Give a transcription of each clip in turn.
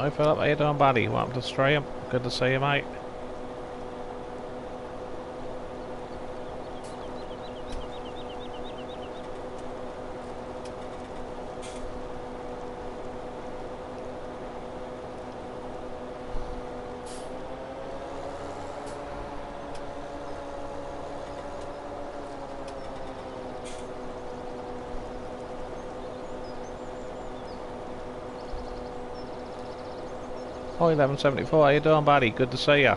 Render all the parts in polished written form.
Hi Philip, how you doing buddy? Welcome to the stream. Good to see you mate. Hi 1174, how you doing buddy? Good to see you.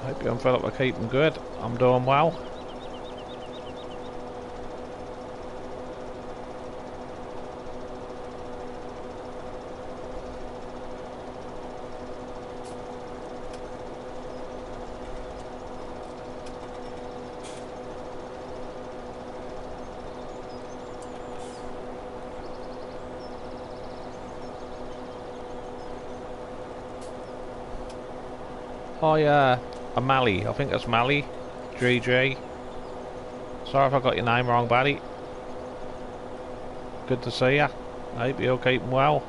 Hope you and Philip are keeping good. I'm doing well. Hi Mally, I think that's Mally. GG. Sorry if I got your name wrong buddy. Good to see you. Hope you're keeping well.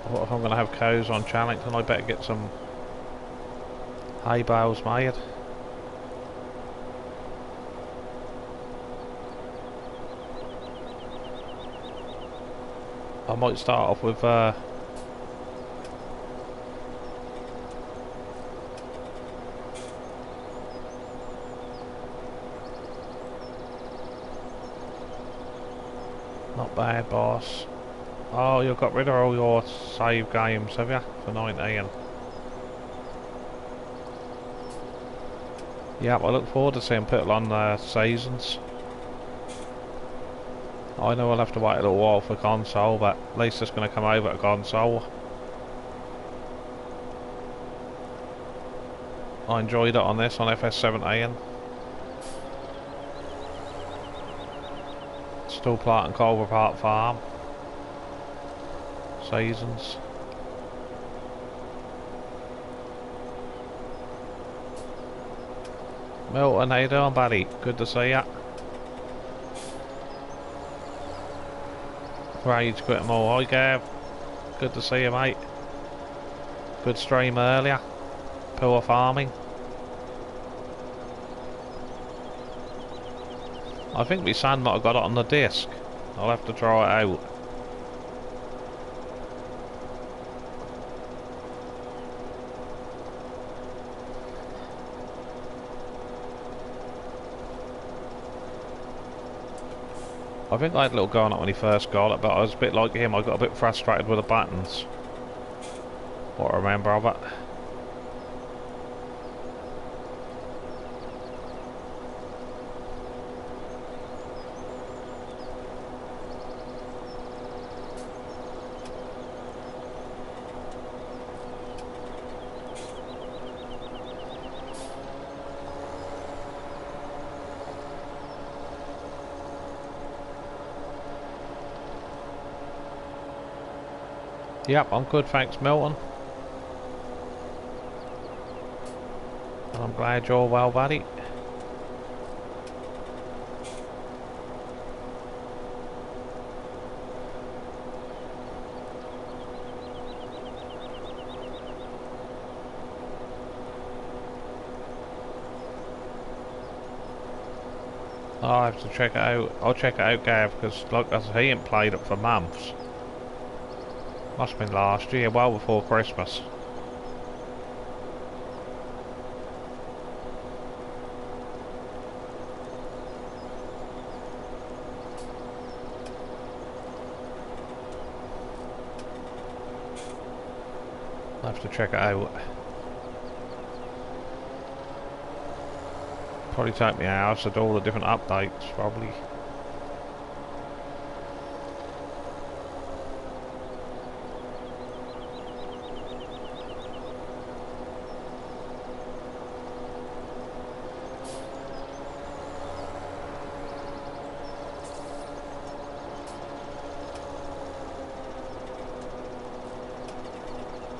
What if I'm going to have cows on Chellington? I better get some hay bales made. I might start off with not bad boss. Oh, you've got rid of all your save games, have you? For 19. Yep, I look forward to seeing people on seasons. I know I'll have to wait a little while for console, but at least it's going to come over to console. I enjoyed it on this, on FS17. Still planting Culver Park Farm. Seasons. Milton, how you doing buddy? Good to see ya. Rage quit more. Hi Gav. Good to see you mate. Good stream earlier. Poor farming. I think my son might have got it on the disc. I'll have to try it out. I think I had a little go on it when he first got it, but I was a bit like him, I got a bit frustrated with the buttons. What I remember of it. Yep, I'm good, thanks Milton. And I'm glad you're well, buddy. I'll have to check it out. I'll check it out, Gav, because like I said, he ain't played it for months. Must have been last year, well before Christmas. I'll have to check it out. Probably take me hours to do all the different updates, probably.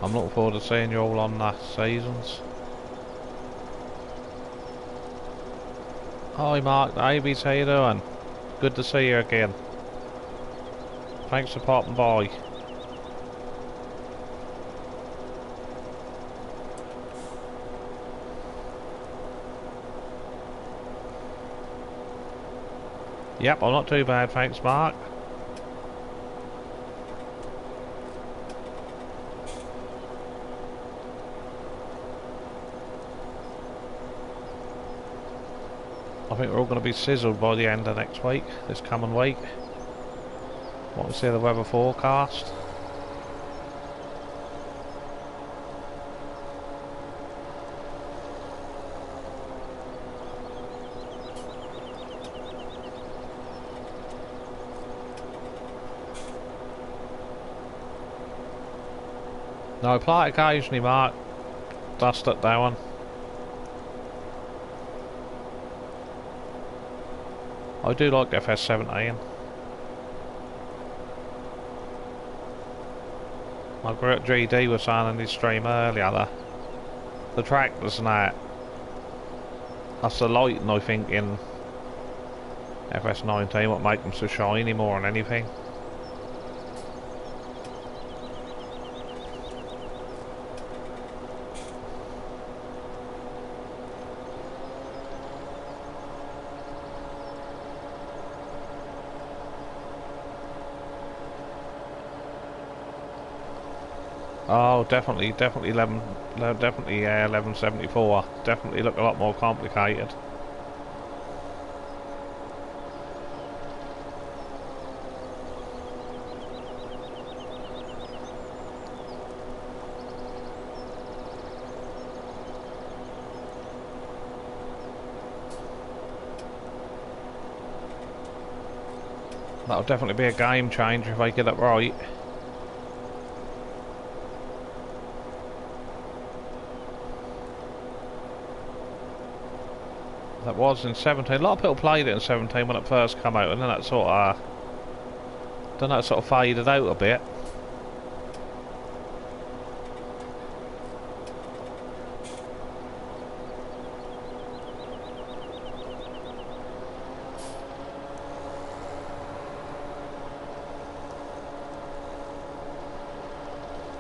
I'm looking forward to seeing you all on the seasons. Hi Mark Davies, how you doing? Good to see you again. Thanks for popping by. Yep, I'm not too bad, thanks Mark. I think we're all going to be sizzled by the end of next week, this coming week. What we see the weather forecast. No, I play it occasionally, Mark. Dust it down. I do like FS17. My great GD was saying in his stream earlier, the tractors and that's the lighting I think in FS19 what make them so shiny more than anything. Oh, definitely 1174. Definitely look a lot more complicated. That'll definitely be a game changer if I get it right. That was in 17. A lot of people played it in 17 when it first came out, and then that sort of, faded out a bit.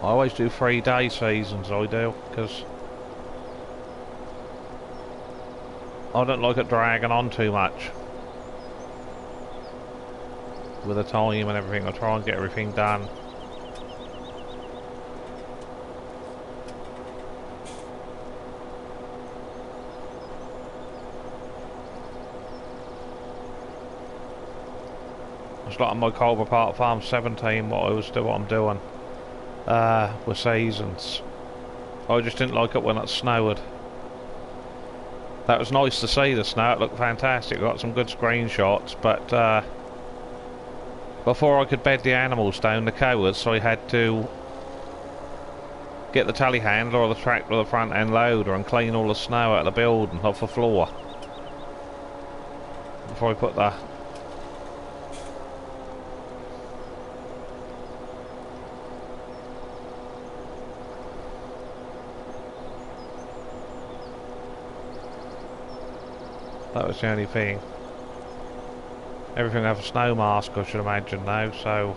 I always do 3-day seasons, I do, because I don't like it dragging on too much with the time and everything. I try and get everything done. It's like on my Culver Park Farm 17, what I'm doing with seasons. I just didn't like it when it snowed. That was nice to see the snow, it looked fantastic, got some good screenshots, but before I could bed the animals down, the cowards, so I had to get the telehandler or the tractor or the front end loader and clean all the snow out of the building, off the floor, before I put the that was the only thing. Everything have a snow mask, I should imagine now, so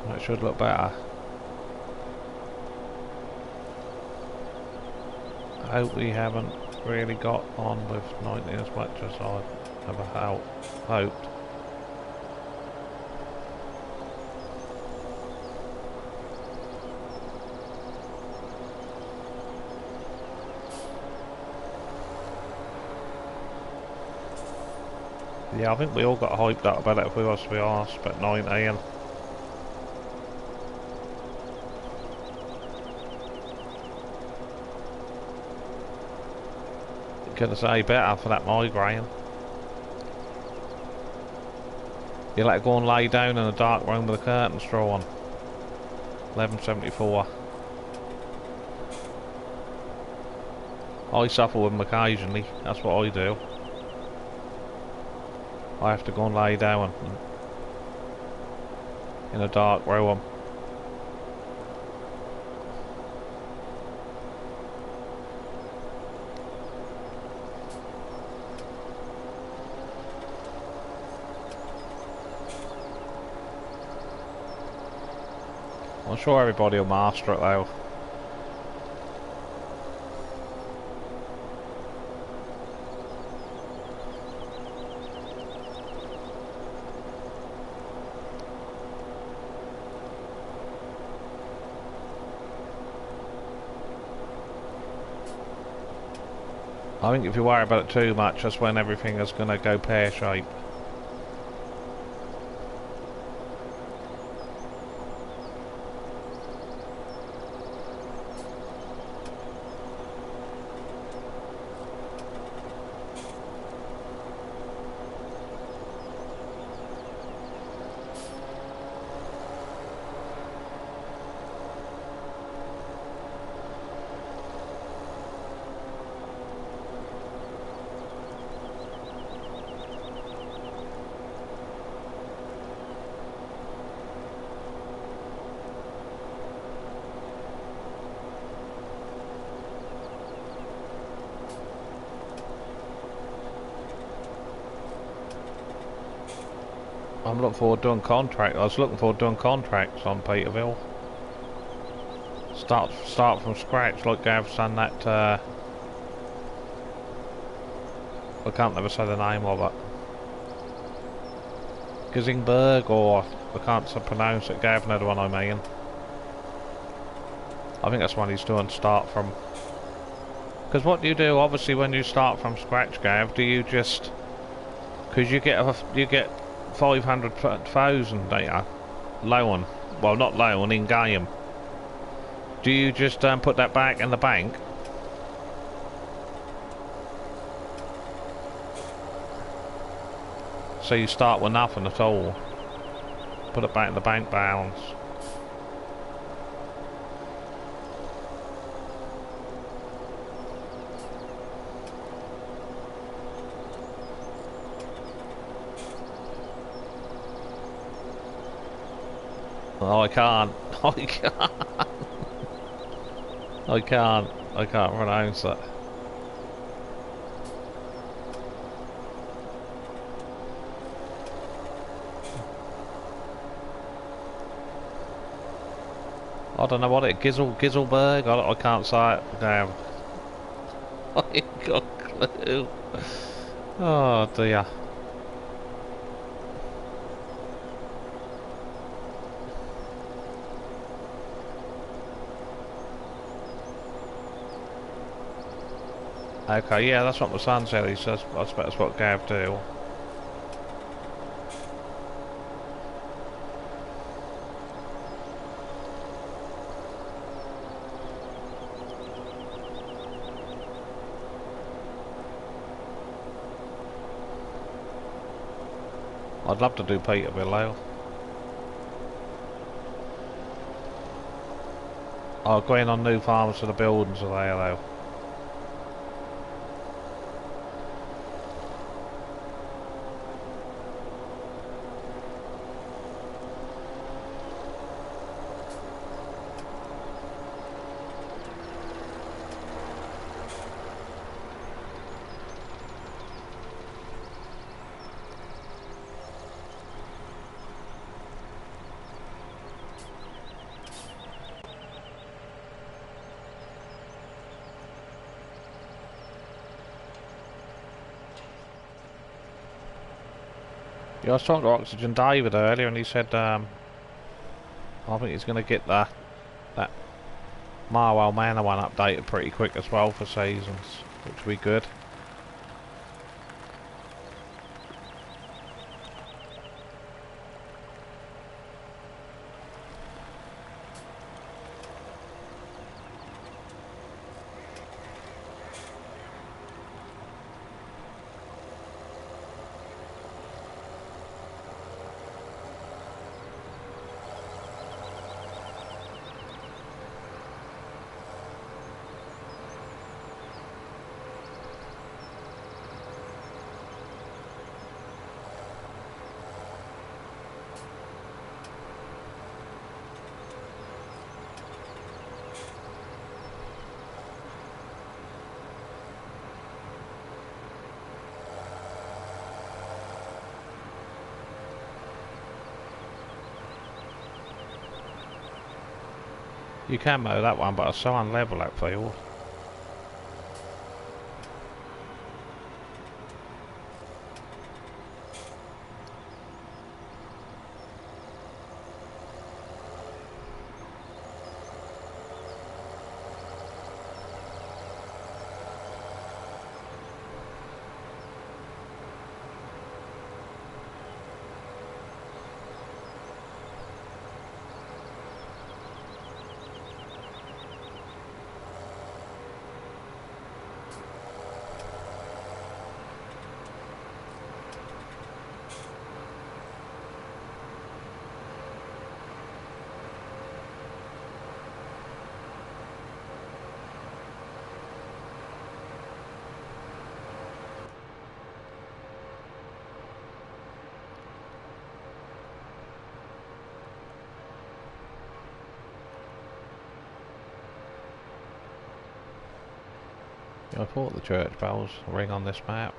that should look better. I hope we haven't really got on with 19 as much as I ever hoped. Yeah, I think we all got hyped up about it if we was to be honest, but 19. Gonna say better for that migraine. You let it go and lay down in a dark room with the curtains drawn. 1174. I suffer with them occasionally, that's what I do. I have to go and lay down in a dark room. I'm sure everybody will master it though. I think if you worry about it too much, that's when everything is going to go pear-shaped. I'm looking forward to doing contract. I was looking forward to doing contracts on Peterville. Start from scratch, like Gav's done that. I can't never say the name of it. Gizingberg, or I can't pronounce it. Gav know the one I mean. I think that's one he's doing. Start from. Because what do you do? Obviously, when you start from scratch, Gav, do you just? Because you get 500,000 data loan. Well, not loan, in game. Do you just put that back in the bank? So you start with nothing at all. Put it back in the bank balance. Oh, I can't. I can't. I can't pronounce it. I don't know what it Gizelberg. I can't say it. Damn. I ain't got a clue. Oh dear. Okay, yeah, that's what my son said. He says I suppose that's what Gav do. I'd love to do Peterville though. I'll go in on new farms for the buildings are there though. Yeah, I was talking to Oxygen David earlier, and he said I think he's going to get that Marwell Manor one updated pretty quick as well for seasons, which will be good. You can mow that one, but it's so unlevel that field. I thought the church bells ring on this map.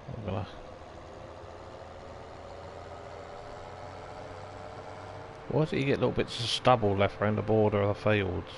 I'm gonna... Why does it you get little bits of stubble left around the border of the fields?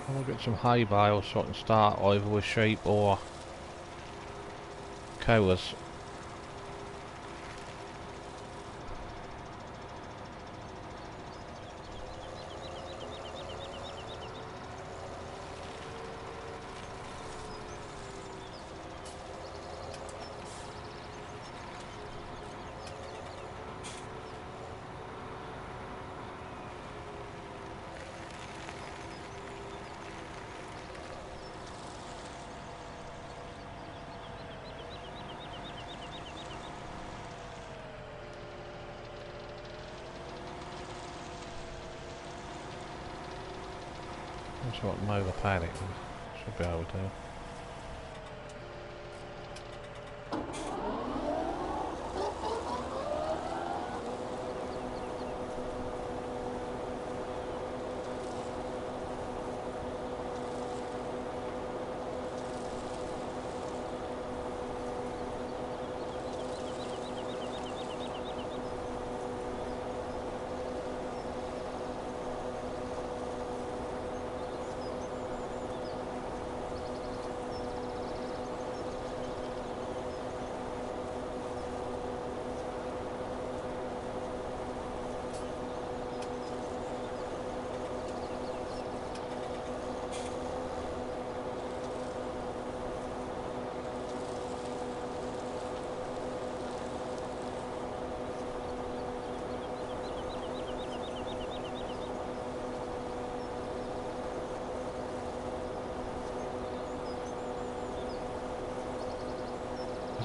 I'll get some hay bales so I can start either with sheep or cows. That's what mow the paddock. Should be able to.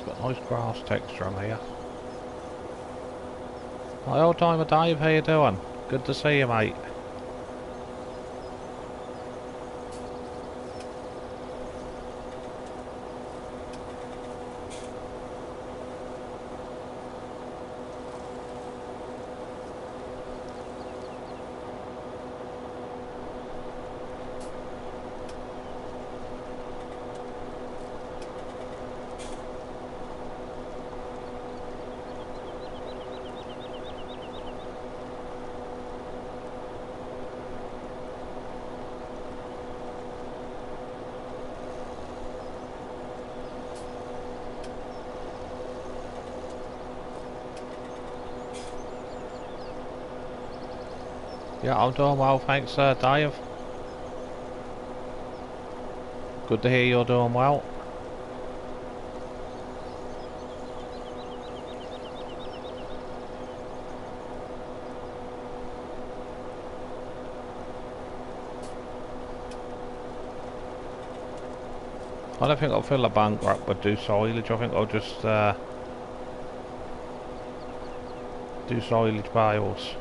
It's got nice grass texture on here. My old timer Dave, how you doing? Good to see you, mate. Yeah, I'm doing well, thanks, Dave. Good to hear you're doing well. I don't think I'll fill a bunker up with do silage. I think I'll just do silage bales.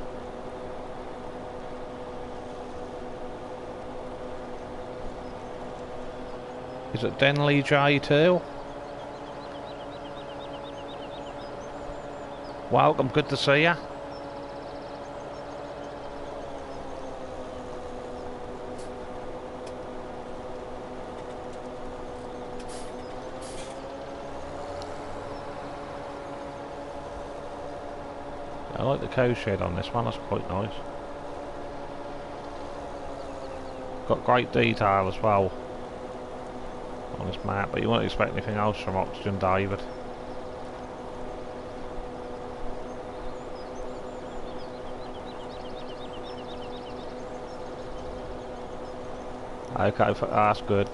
Is it Denley J2? Welcome, good to see you. I like the cow shed on this one, that's quite nice. Got great detail as well on this map, but you won't expect anything else from Oxygen David. Okay, that's good.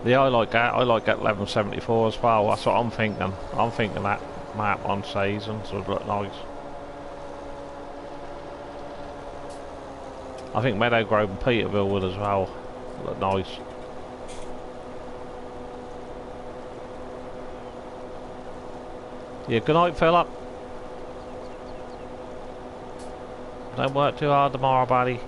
Yeah, I like that. I like that 1174 as well. That's what I'm thinking. I'm thinking that map on Seasons would look nice. I think Meadow Grove and Peterville would as well look nice. Yeah, good night, Philip. Don't work too hard tomorrow, buddy.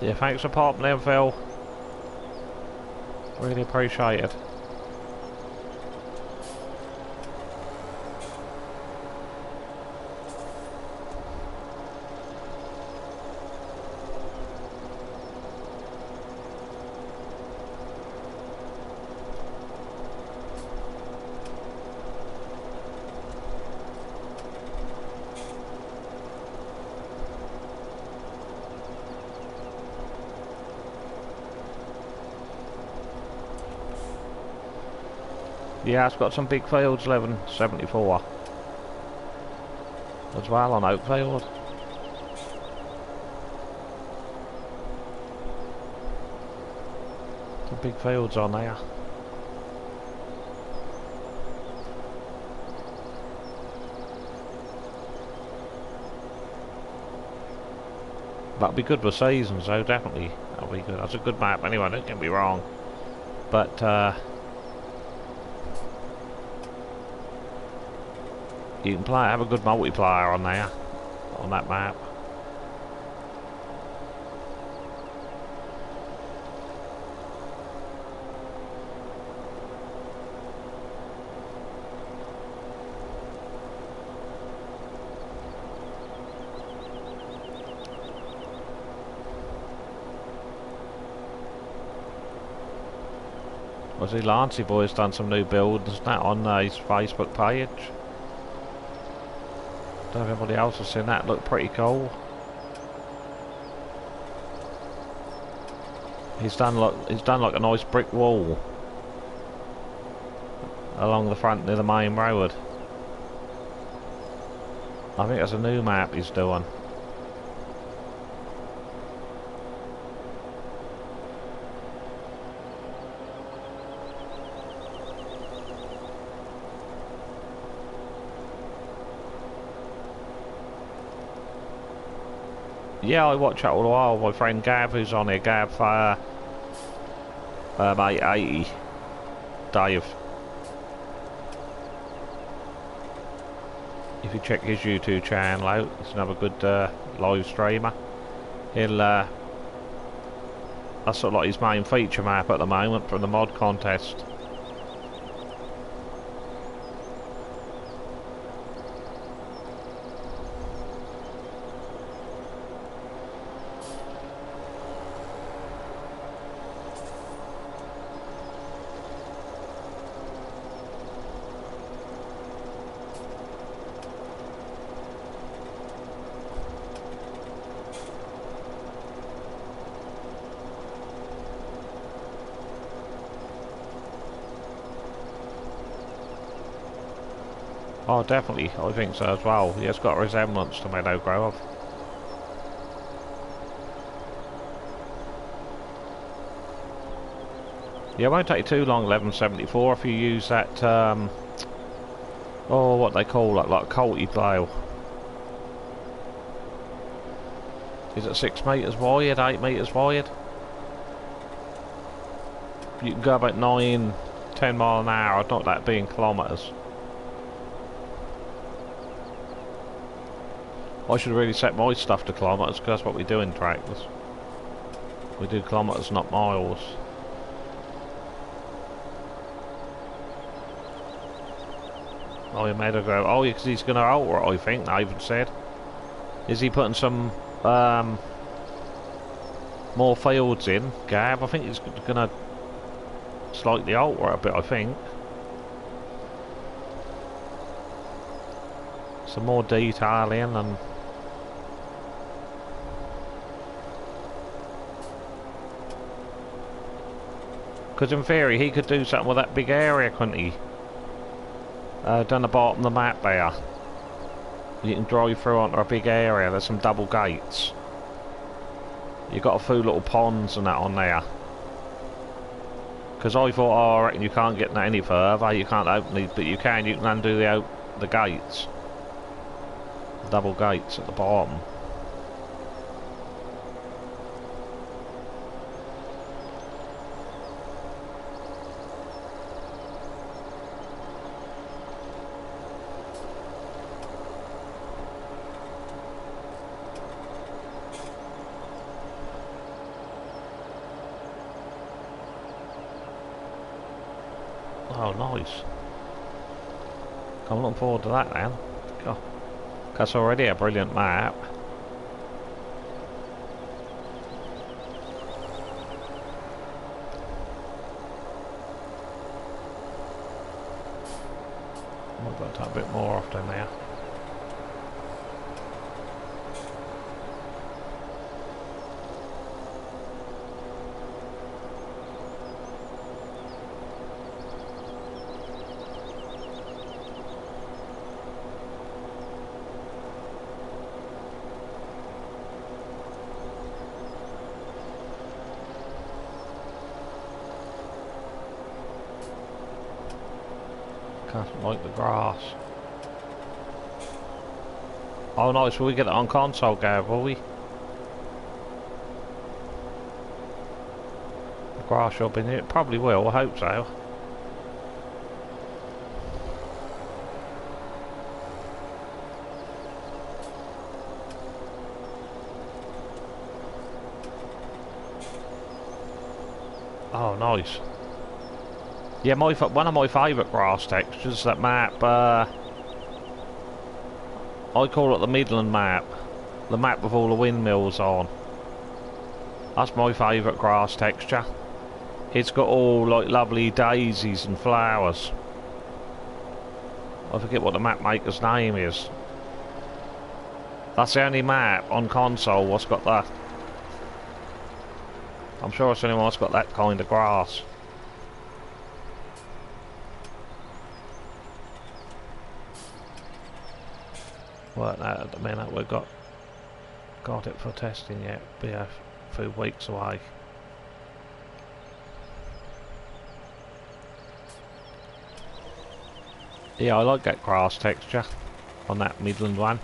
Yeah, thanks for popping in, Phil. Really appreciate it. Yeah, it's got some big fields, 1174 as well on Oakfield. Some big fields on there. That'll be good for seasons, though, definitely. That'll be good. That's a good map anyway, don't get me wrong. But, you can play, have a good multiplayer on there, on that map. Was he Lancey Boy's done some new builds that on his Facebook page? Don't know if anybody else has seen that. Look pretty cool. He's done like a nice brick wall along the front near the main road. I think that's a new map he's doing. Yeah, I watch it all the while. My friend Gav, who's on here, Gav, 880, Dave. If you check his YouTube channel out, he's another good live streamer. He'll, that's sort of like his main feature map at the moment from the mod contest. Oh, definitely, I think so as well. He has got a resemblance to Meadow Grove. Yeah, it won't take too long, 1174, if you use that, oh, what they call it, like a colty plough. Is it 6 metres wide, 8 metres wide? You can go about 9, 10 mile an hour, not that being kilometres. I should really set my stuff to kilometres, because that's what we do in tractors. We do kilometres, not miles. Oh, he made a go. Oh, because he's going to alter it, I think, Nathan said. Is he putting some more fields in, Gab? I think he's going to slightly alter it a bit, I think. Some more detail in and... Because in theory he could do something with that big area, couldn't he? Down the bottom of the map there. You can drive through onto a big area, there's some double gates. You've got a few little ponds and that on there. Because I thought, oh, I reckon you can't get that any further, you can't open it, but you can undo the gates. Double gates at the bottom. Oh, nice. I'm looking forward to that then. God. That's already a brilliant map. I've got to take a bit more off down there. Can't like the grass. Oh nice, will we get it on console, Gav, will we? the grass shop in here? It probably will, I hope so. Oh, nice. Yeah, one of my favourite grass textures, that map, I call it the Midland map. The map with all the windmills on. That's my favourite grass texture. It's got all like lovely daisies and flowers. I forget what the map maker's name is. That's the only map on console what's got that. I'm sure it's the only one that's got that kind of grass. Well, no, at the minute we've got it for testing yet. Be a few weeks away. Yeah, I like that grass texture on that Midland one.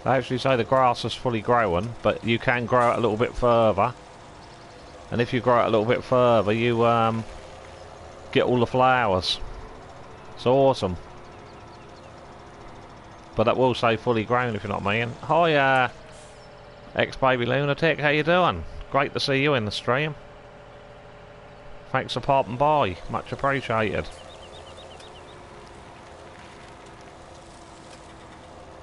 They actually say the grass is fully growing, but you can grow it a little bit further. And if you grow it a little bit further, you get all the flowers. It's awesome. But that will say fully grown, if you know what I mean. Hi, ex-baby lunatic, how you doing? Great to see you in the stream. Thanks for popping by, much appreciated.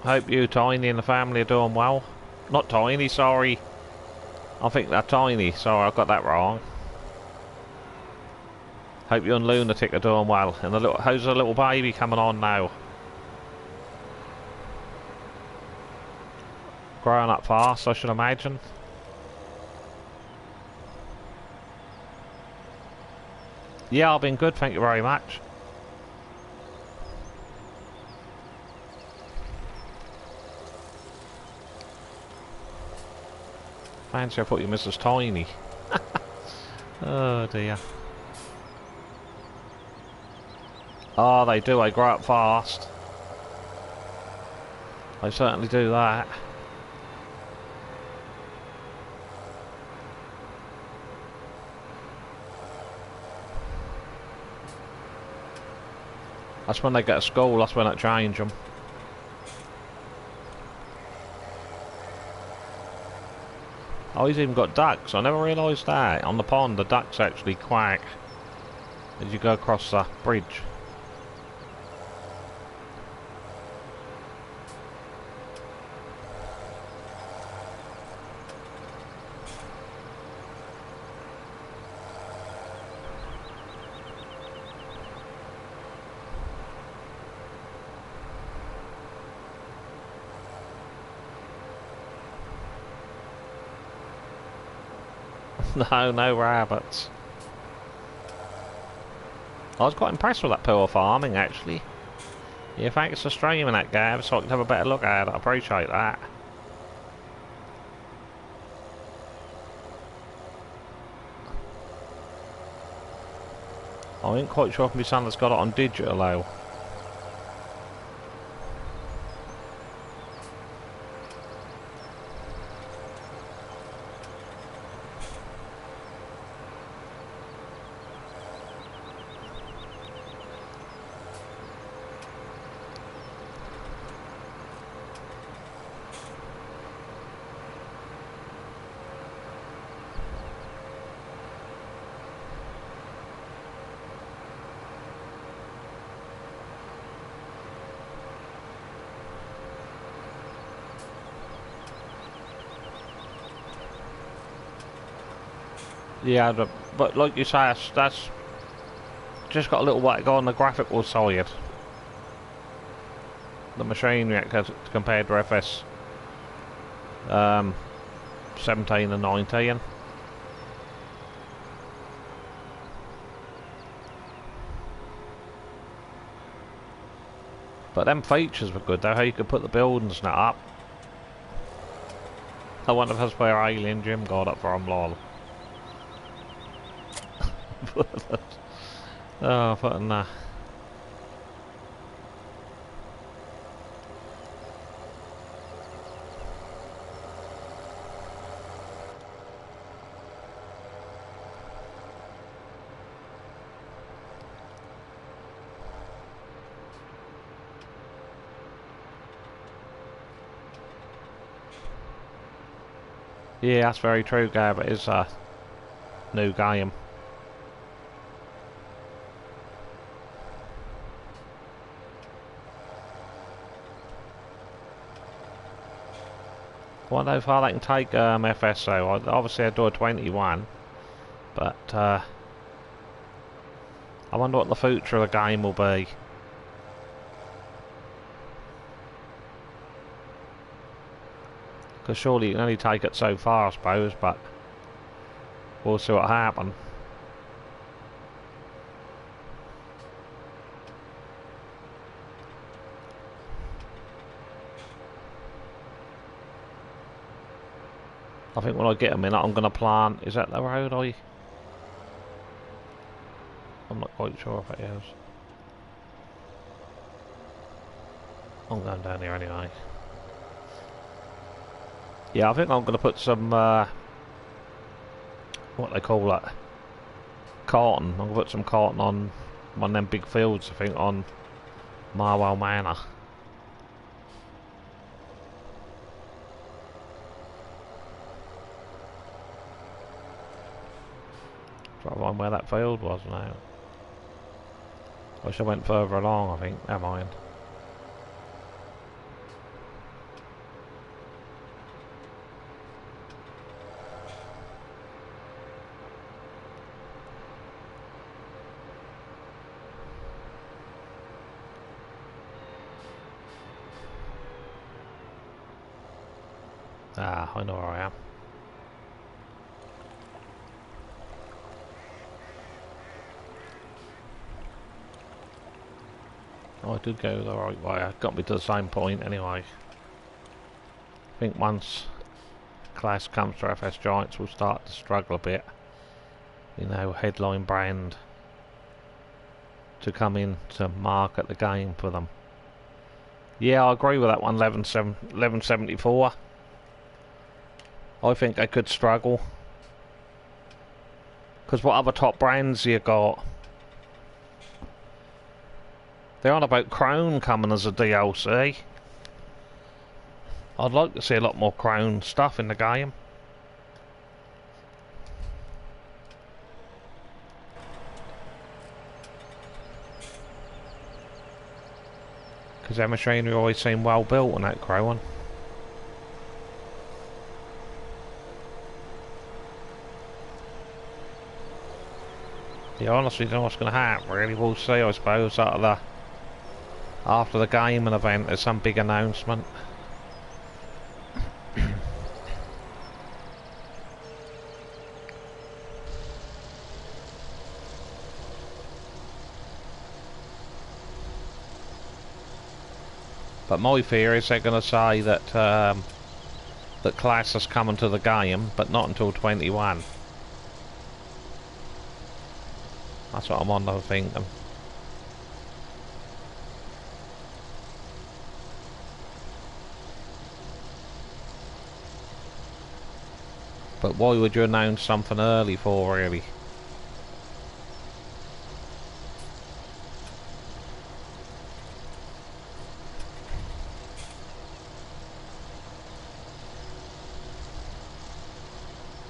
Hope you, Tiny, and the family are doing well. Not Tiny, sorry. I think they're Tiny, sorry, I got that wrong. Hope you and Lunatic are doing well. And how's the little baby coming on now? Growing up fast, I should imagine. Yeah, I've been good, thank you very much. Fancy I thought you Mrs. Tiny. Oh dear. Oh, they do, they grow up fast. They certainly do that. That's when they get to school, that's when I change them. Oh, he's even got ducks. I never realised that. On the pond, the ducks actually quack as you go across the bridge. No, no rabbits. I was quite impressed with that poor farming, actually. Yeah, thanks for streaming that, Gav, so I can have a better look at it. I appreciate that. I ain't quite sure if my son has got it on digital, though. Yeah, but like you say, that's just got a little way to go on the graphical side. The machinery compared to FS17 and 19. But them features were good though, how you could put the buildings and that up. I wonder if that's where Alien Jim got it from, lol. Oh, putting yeah, that's very true, Gab. It is a new game. I wonder how far they can take FS though. Obviously I do a 21, but I wonder what the future of the game will be. Because surely you can only take it so far, I suppose, but we'll see what happens. I think when I get a minute I'm going to plant... Is that the road I'm not quite sure if it is. I'm going down here anyway. Yeah, I think I'm going to put some... what they call it? Cotton. I'm going to put some cotton on one of them big fields, I think, on Marwell Manor. Try to find where that field was now. I wish I went further along, I think. Never mind. Ah, I know where I am. Oh, I did go the right way. It got me to the same point anyway. I think once class comes to FS Giants, we'll start to struggle a bit. You know, headline brand to come in to market the game for them. Yeah, I agree with that one, 1174. I think they could struggle. Because what other top brands you got? They're on about Crown coming as a DLC. I'd like to see a lot more Crown stuff in the game. Because their machinery always seemed well built on that Crown. Yeah, honestly don't know what's going to happen, really. We'll see, I suppose, after the game and event, there's some big announcement. But my fear is they're going to say that that class is coming to the game, but not until 21. That's what I'm on the thinking. But why would you announce something early for, really?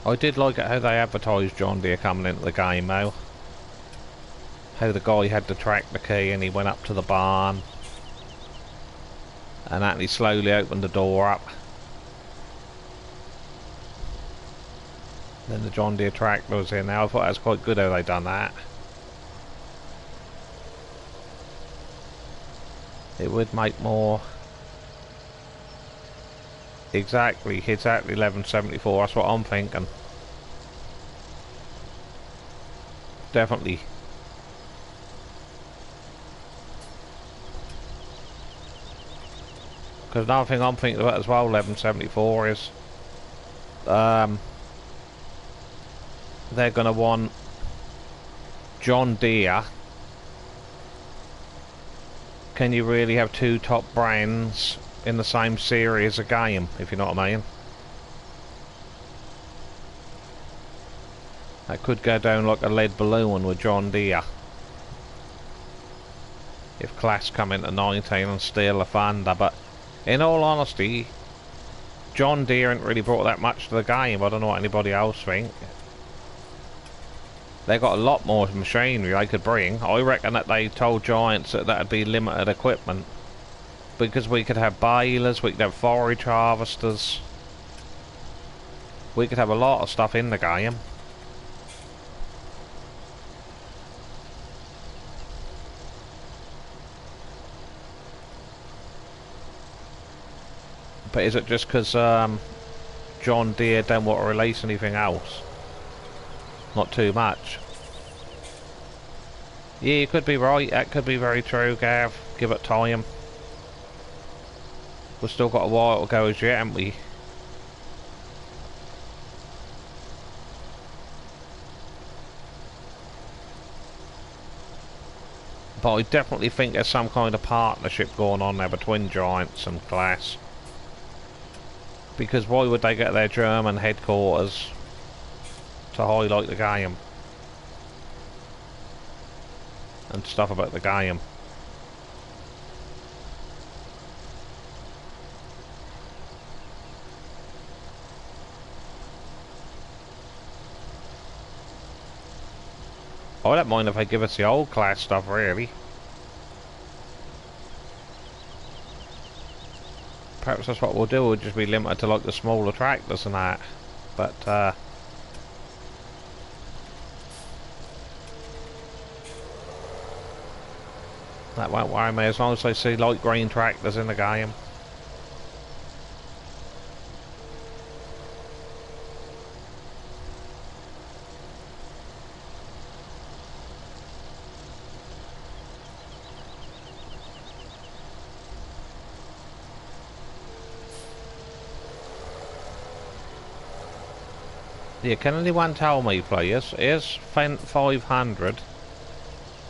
I did like it how they advertised John Deere coming into the game though. How the guy had the tractor key and he went up to the barn and actually slowly opened the door up. Then the John Deere tractor was in there. I thought that was quite good how they done that. It would make more... Exactly 1174, that's what I'm thinking. Definitely. Because another thing I'm thinking about as well, 1174, is they're going to want John Deere can you really have two top brands in the same series of game, if you know what I mean? That could go down like a lead balloon with John Deere. If Class come into 19 and steal a Thunder, but in all honesty, John Deere ain't really brought that much to the game. I don't know what anybody else think. They got a lot more machinery they could bring. I reckon that they told Giants that that'd be limited equipment. Because we could have balers, we could have forage harvesters. We could have a lot of stuff in the game. But is it just because John Deere don't want to release anything else? Not too much. Yeah, you could be right. That could be very true, Gav. Give it time. We've still got a while to go as yet, haven't we? But I definitely think there's some kind of partnership going on there between Giants and Class. Because why would they get their German headquarters to highlight the game? And stuff about the game. I don't mind if they give us the old Class stuff, really. Perhaps that's what we'll do. We'll just be limited to like the smaller tractors and that. But that won't worry me as long as I see light green tractors in the game. Yeah, can anyone tell me, please, is Fent 500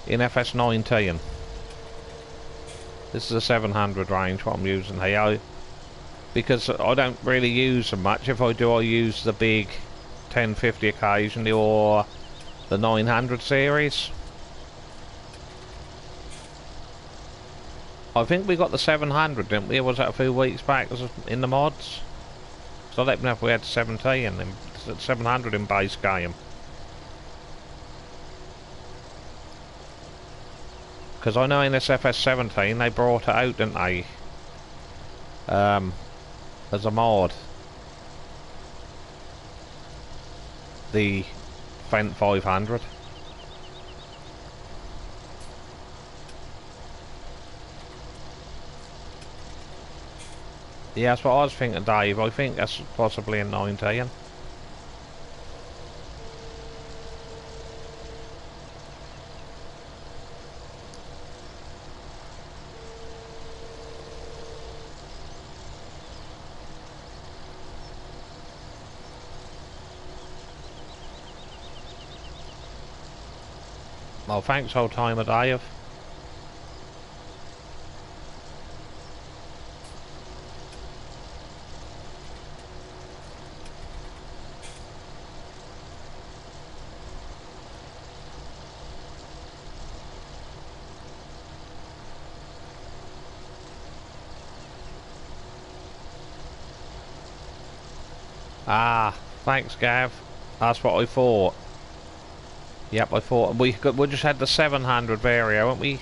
in FS19? This is a 700 range, what I'm using here. Because I don't really use them much. If I do, I use the big 1050 occasionally, or the 900 series. I think we got the 700, didn't we? Was that a few weeks back in the mods? So I don't know if we had 17 in 700 in base game. Because I know in this FS17 they brought it out, didn't they? As a mod. The Fent 500. Yeah, that's what I was thinking, Dave. I think that's possibly in 19. Well, thanks, old timer Dave. Ah, thanks, Gav. That's what I thought. Yep, I thought we just had the 700 Vario, haven't we?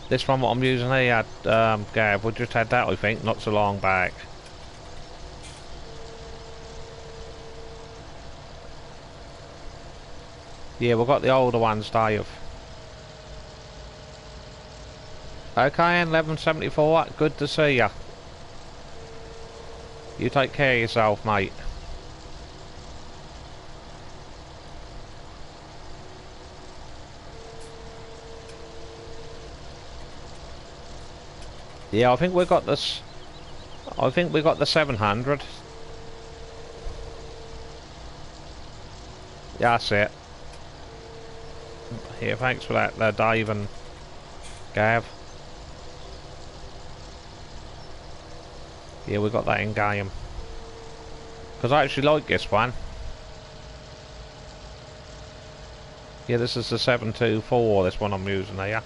This one, what I'm using here, Gav, we just had that, I think, not so long back. Yeah, we've got the older ones, Dave. Okay, 1174, good to see ya. You take care of yourself, mate. Yeah, I think we got this. I think we got the 700. Yeah, that's it. Here, thanks for that, Dave and Gav. Yeah, we got that in game. Because I actually like this one. Yeah, this is the 724, this one I'm using here.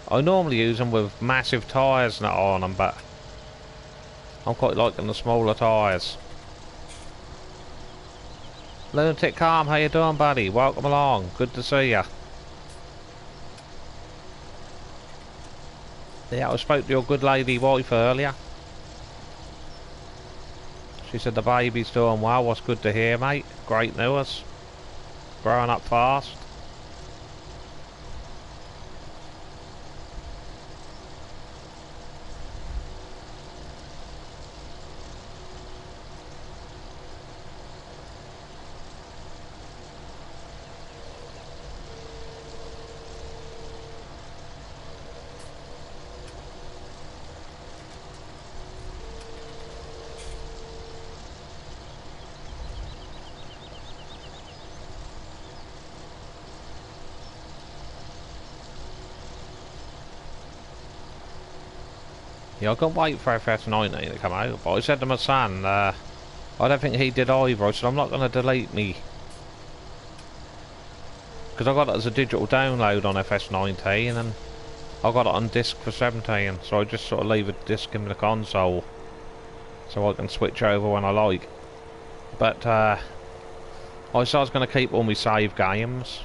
I normally use them with massive tyres and that on them, but I'm quite liking the smaller tyres. Lunatic Calm, how you doing, buddy? Welcome along. Good to see ya. Yeah, I spoke to your good lady wife earlier. She said the baby's doing well. What's good to hear, mate? Great news. Growing up fast. Yeah, I can't wait for FS17 to come out, but I said to my son, I don't think he did either. I said, I'm not going to delete me. Because I got it as a digital download on FS19, and I got it on disc for 17, so I just sort of leave a disc in the console, so I can switch over when I like. But, I said I was going to keep all my save games.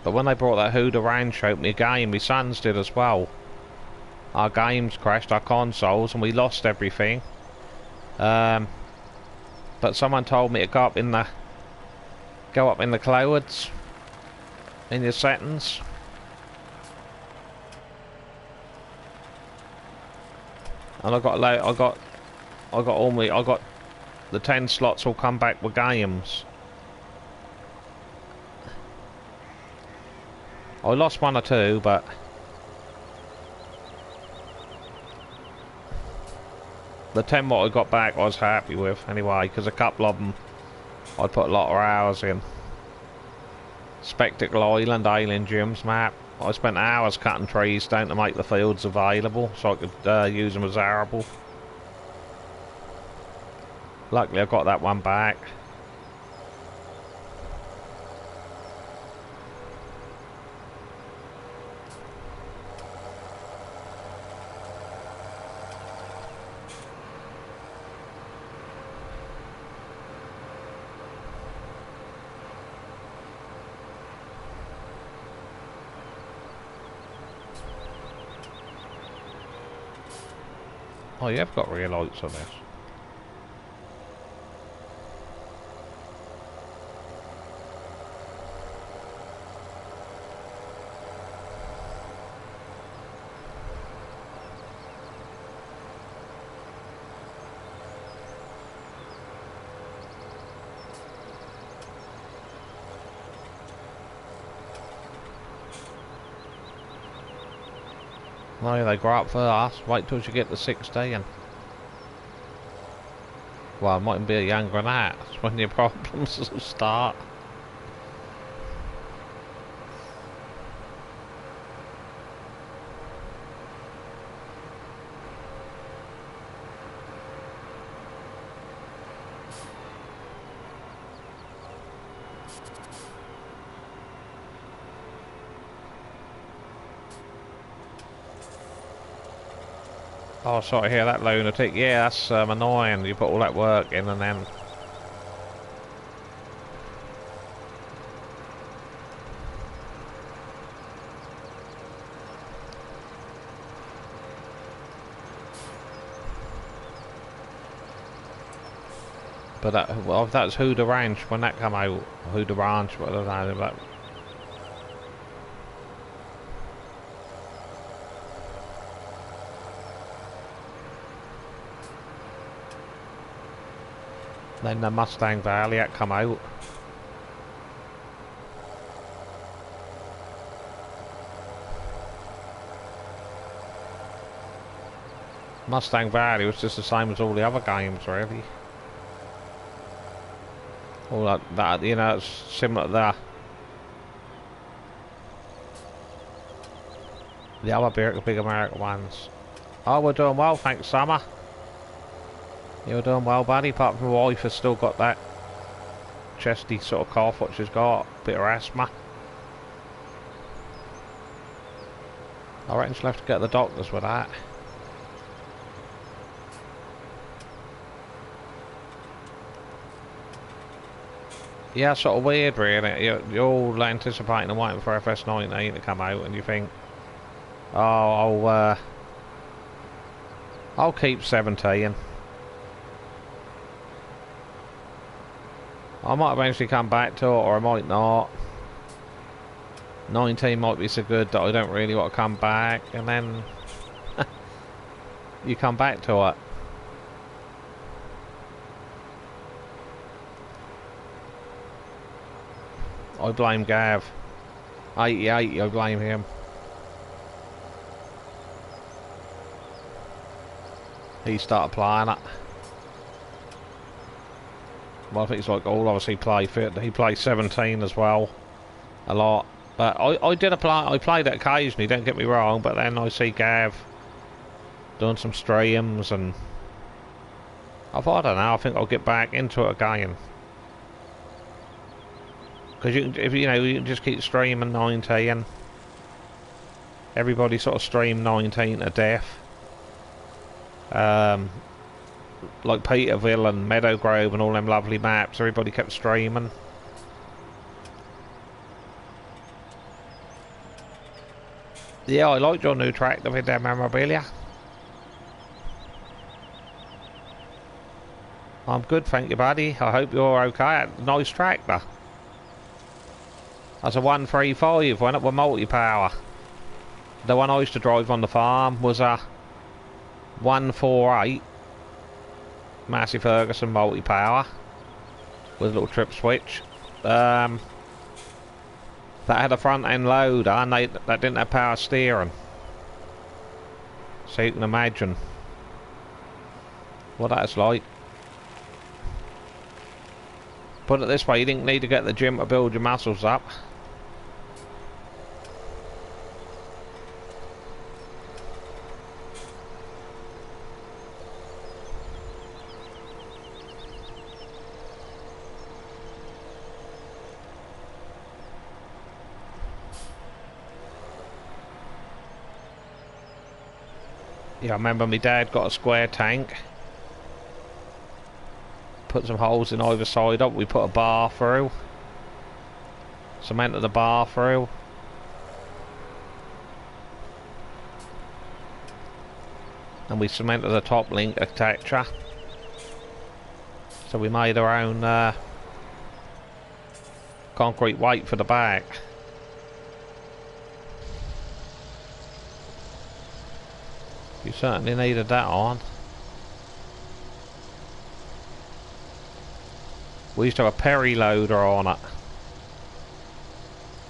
But when they brought that Huda Ranch out, my game, my sons did as well. Our games crashed, our consoles, and we lost everything. But someone told me to go up in the clouds, in your settings. And I got the 10 slots will come back with games. I lost one or two, but the 10 what I got back I was happy with anyway, because a couple of them I'd put a lot of hours in. Spectacle Island, Alien Gyms map. I spent hours cutting trees down to make the fields available so I could use them as arable. Luckily I got that one back. Oh, you have got rear lights on this. No, they grow up fast. Wait till you get to 16. Well, it mightn't be younger than that. That's when your problems will start. Oh, sorry to hear that, lunatic. Yeah, that's annoying. You put all that work in and then... But that, well, that's Huda Ranch when that come out. Huda Ranch, what I don't know about. Then the Mustang Valley that come out. Mustang Valley was just the same as all the other games, really. All that, you know, it's similar to that. The other big American ones. Oh, we're doing well, thanks, Summer. You're doing well, buddy, apart from my wife has still got that chesty sort of cough, what she's got, bit of asthma. I reckon she'll have to get the doctors with that. Yeah, sort of weird, really. You're all anticipating and waiting for FS17 to come out, and you think, oh, I'll keep 17. I might eventually come back to it, or I might not. 19 might be so good that I don't really want to come back, and then you come back to it. I blame Gav. 80, I blame him. He started playing it. Well, I think it's like all obviously play fit. He plays 17 as well, a lot. But I played it occasionally. Don't get me wrong. But then I see Gav doing some streams, and I don't know. I think I'll get back into it again. Because if you know, you can just keep streaming 19. Everybody sort of stream 19 to death. Like Peterville and Meadow Grove and all them lovely maps. Everybody kept streaming. Yeah, I liked your new track, the Video Memorabilia. I'm good, thank you, buddy. I hope you're okay. Nice track, though. That's a 135, went up with multi-power. The one I used to drive on the farm was a 148 Massey Ferguson multi-power with a little trip switch. That had a front end loader, and that didn't have power steering. So you can imagine what that's like. Put it this way, you didn't need to get the gym to build your muscles up. Yeah, I remember my dad got a square tank. Put some holes in either side up. We put a bar through. Cemented the bar through. And we cemented the top link architecture. So we made our own concrete weight for the back. You certainly needed that on. We used to have a Perry loader on it.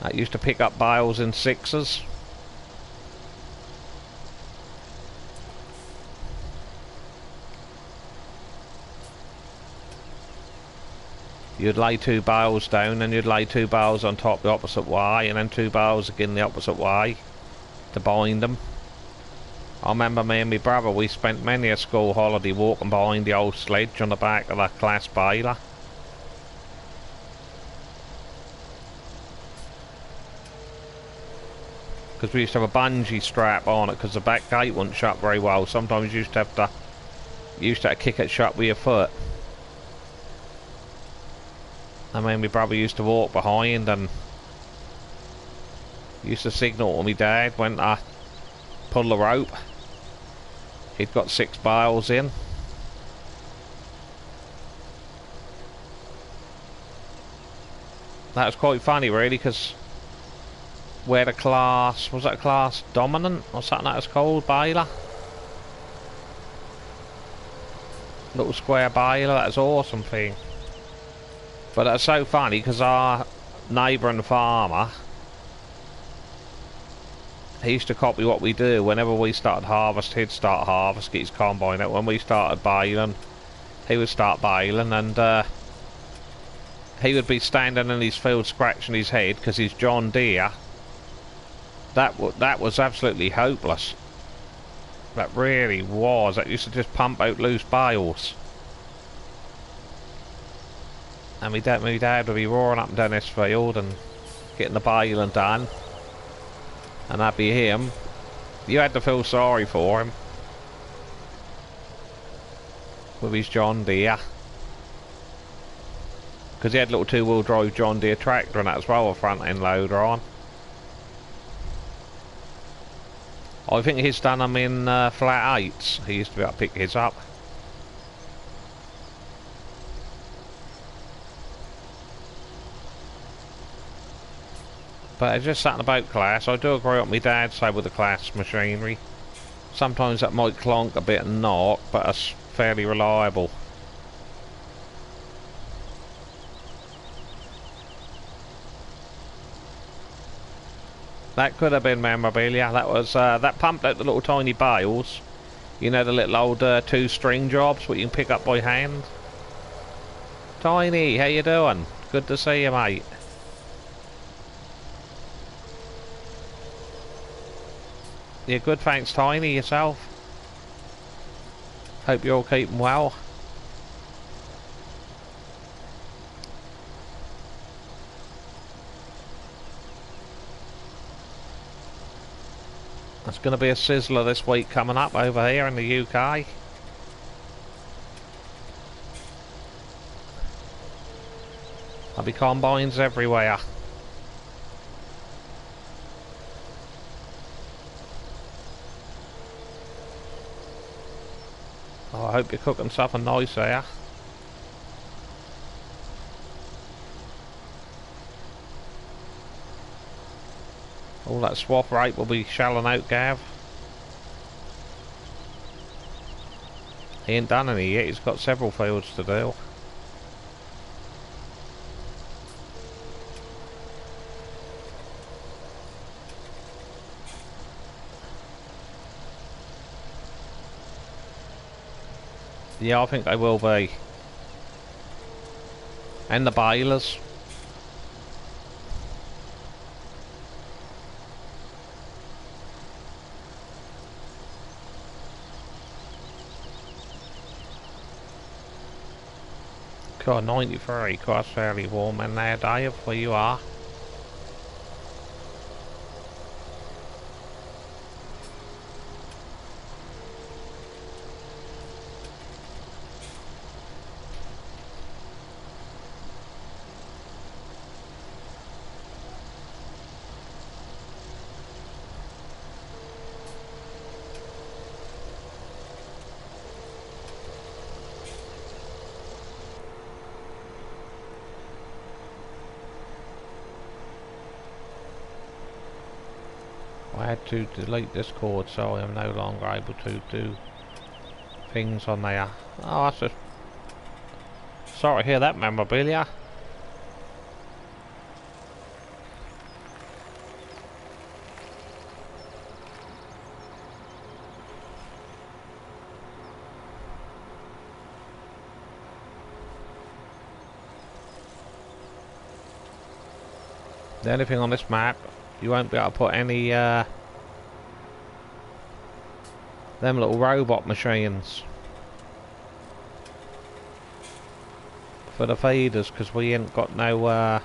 That used to pick up bales in 6s. You'd lay 2 bales down, and you'd lay 2 bales on top the opposite way, and then 2 bales again the opposite way to bind them. I remember me and my brother, we spent many a school holiday walking behind the old sledge on the back of that class baler. Because we used to have a bungee strap on it, because the back gate wouldn't shut very well. Sometimes you used to kick it shut with your foot. I mean, my brother used to walk behind and used to signal to my dad when I pull the rope. He'd got 6 bales in. That was quite funny, really, because we had a class, was that a class dominant or something that was called, baler? Little square baler, that was an awesome thing. But that's so funny because our neighbour and farmer, he used to copy what we do. Whenever we started harvest, he'd start harvest, get his combine out. When we started baling, he would start baling, and he would be standing in his field scratching his head because his John Deere, that was absolutely hopeless. That really was. That used to just pump out loose bales. And my dad would be roaring up and down this field and getting the baling done. And that'd be him. You had to feel sorry for him. With his John Deere. Because he had a little two-wheel drive John Deere tractor and that as well, a front end loader on. I think he's done them in flat 8s. He used to be able to pick his up. But it's just something about class. I do agree with my dad say with the class machinery. Sometimes that might clonk a bit and knock, but it's fairly reliable. That could have been memorabilia. That was that pumped out the little tiny bales. You know, the little old 2-string jobs what you can pick up by hand. Tiny, how you doing? Good to see you, mate. Yeah, good, thanks, Tiny. Yourself? Hope you're all keeping well. There's going to be a sizzler this week coming up over here in the UK. There'll be combines everywhere. Oh, I hope you're cooking something nice there. All that swap rate will be shelling out, Gav. He ain't done any yet, he's got several fields to do. Yeah, I think they will be. And the balers. God, 93, God, it's fairly warm in there, Dave, where you are. I had to delete Discord, so I am no longer able to do things on there. Oh, that's just... Sorry to hear that, memorabilia. The only thing on this map, you won't be able to put any them little robot machines for the feeders, because we ain't got no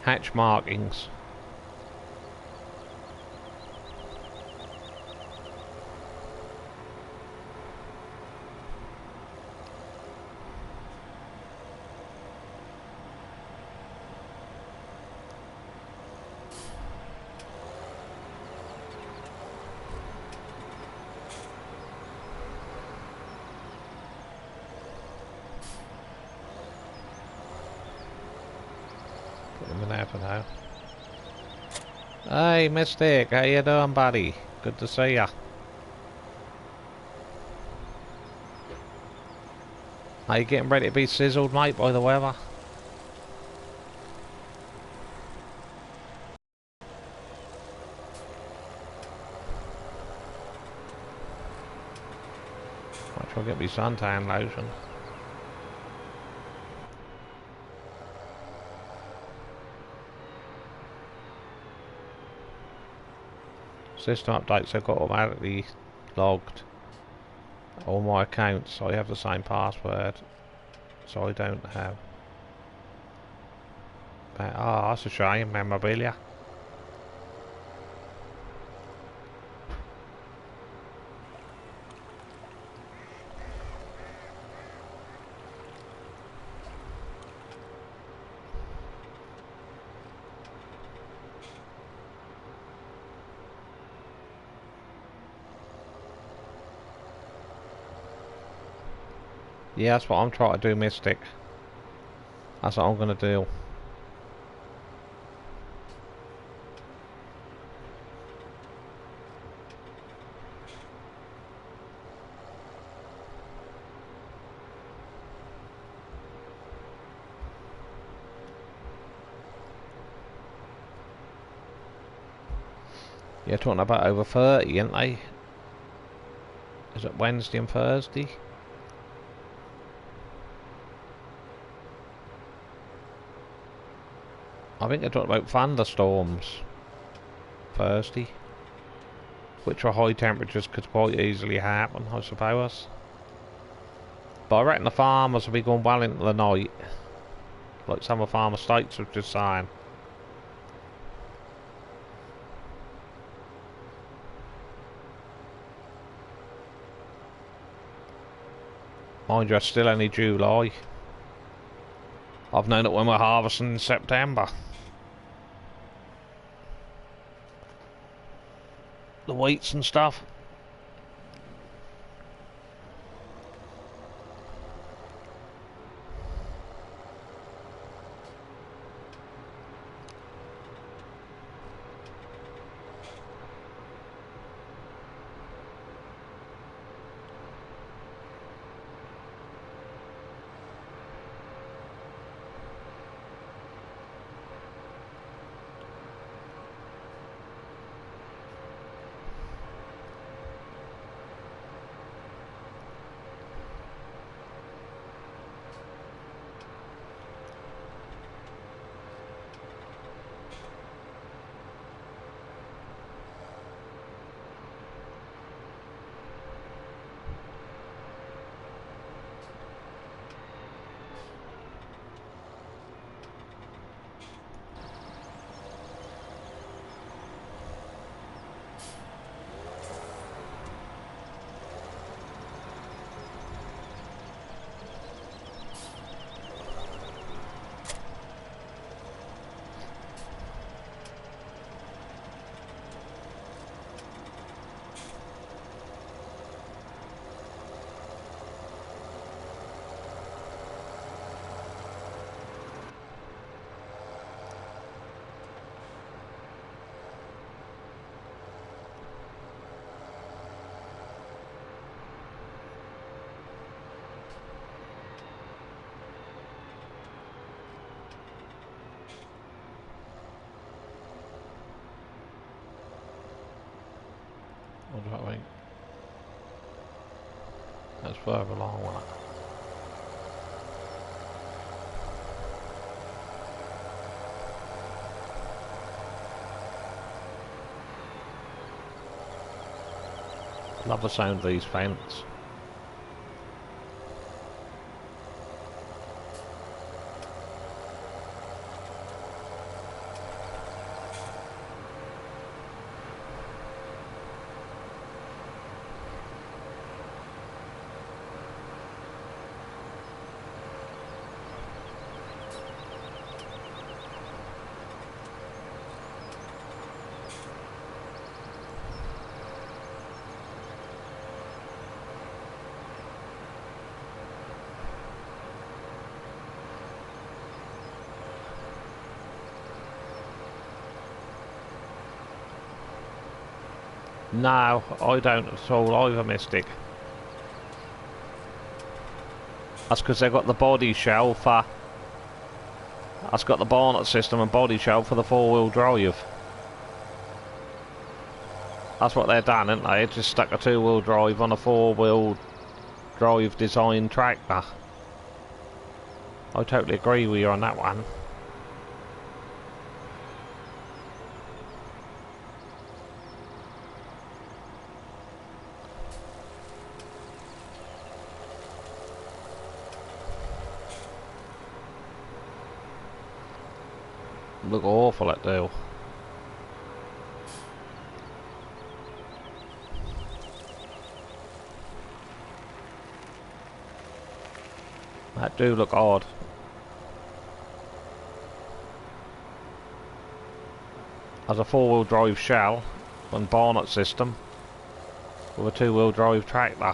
hatch markings. Now. Hey, Mystic, how you doing, buddy? Good to see ya. Are you getting ready to be sizzled, mate, by the weather? Might try to get me suntan lotion. System updates have got automatically logged. All my accounts, I have the same password, so I don't have. But, oh, that's a shame, memorabilia. Yeah, that's what I'm trying to do, Mystic. That's what I'm gonna do. You're talking about over 30, aren't they? Is it Wednesday and Thursday? I think they're talking about thunderstorms Thursday, which are high temperatures could quite easily happen, I suppose. But I reckon the farmers will be going well into the night, like some of Farmer States was just saying. Mind you, it's still only July. I've known it when we're harvesting in September. The wheats and stuff. What do I think? That's further along, wasn't it? Love the sound of these fans. No, I don't at all either, Mystic. That's because they've got the body shell for... That's got the bonnet system and body shell for the four-wheel drive. That's what they've done, haven't they? They just stuck a two-wheel drive on a four-wheel drive design tractor. I totally agree with you on that one. Look awful, it do. That do look odd. As a four-wheel drive shell and bonnet system with a two-wheel drive tractor.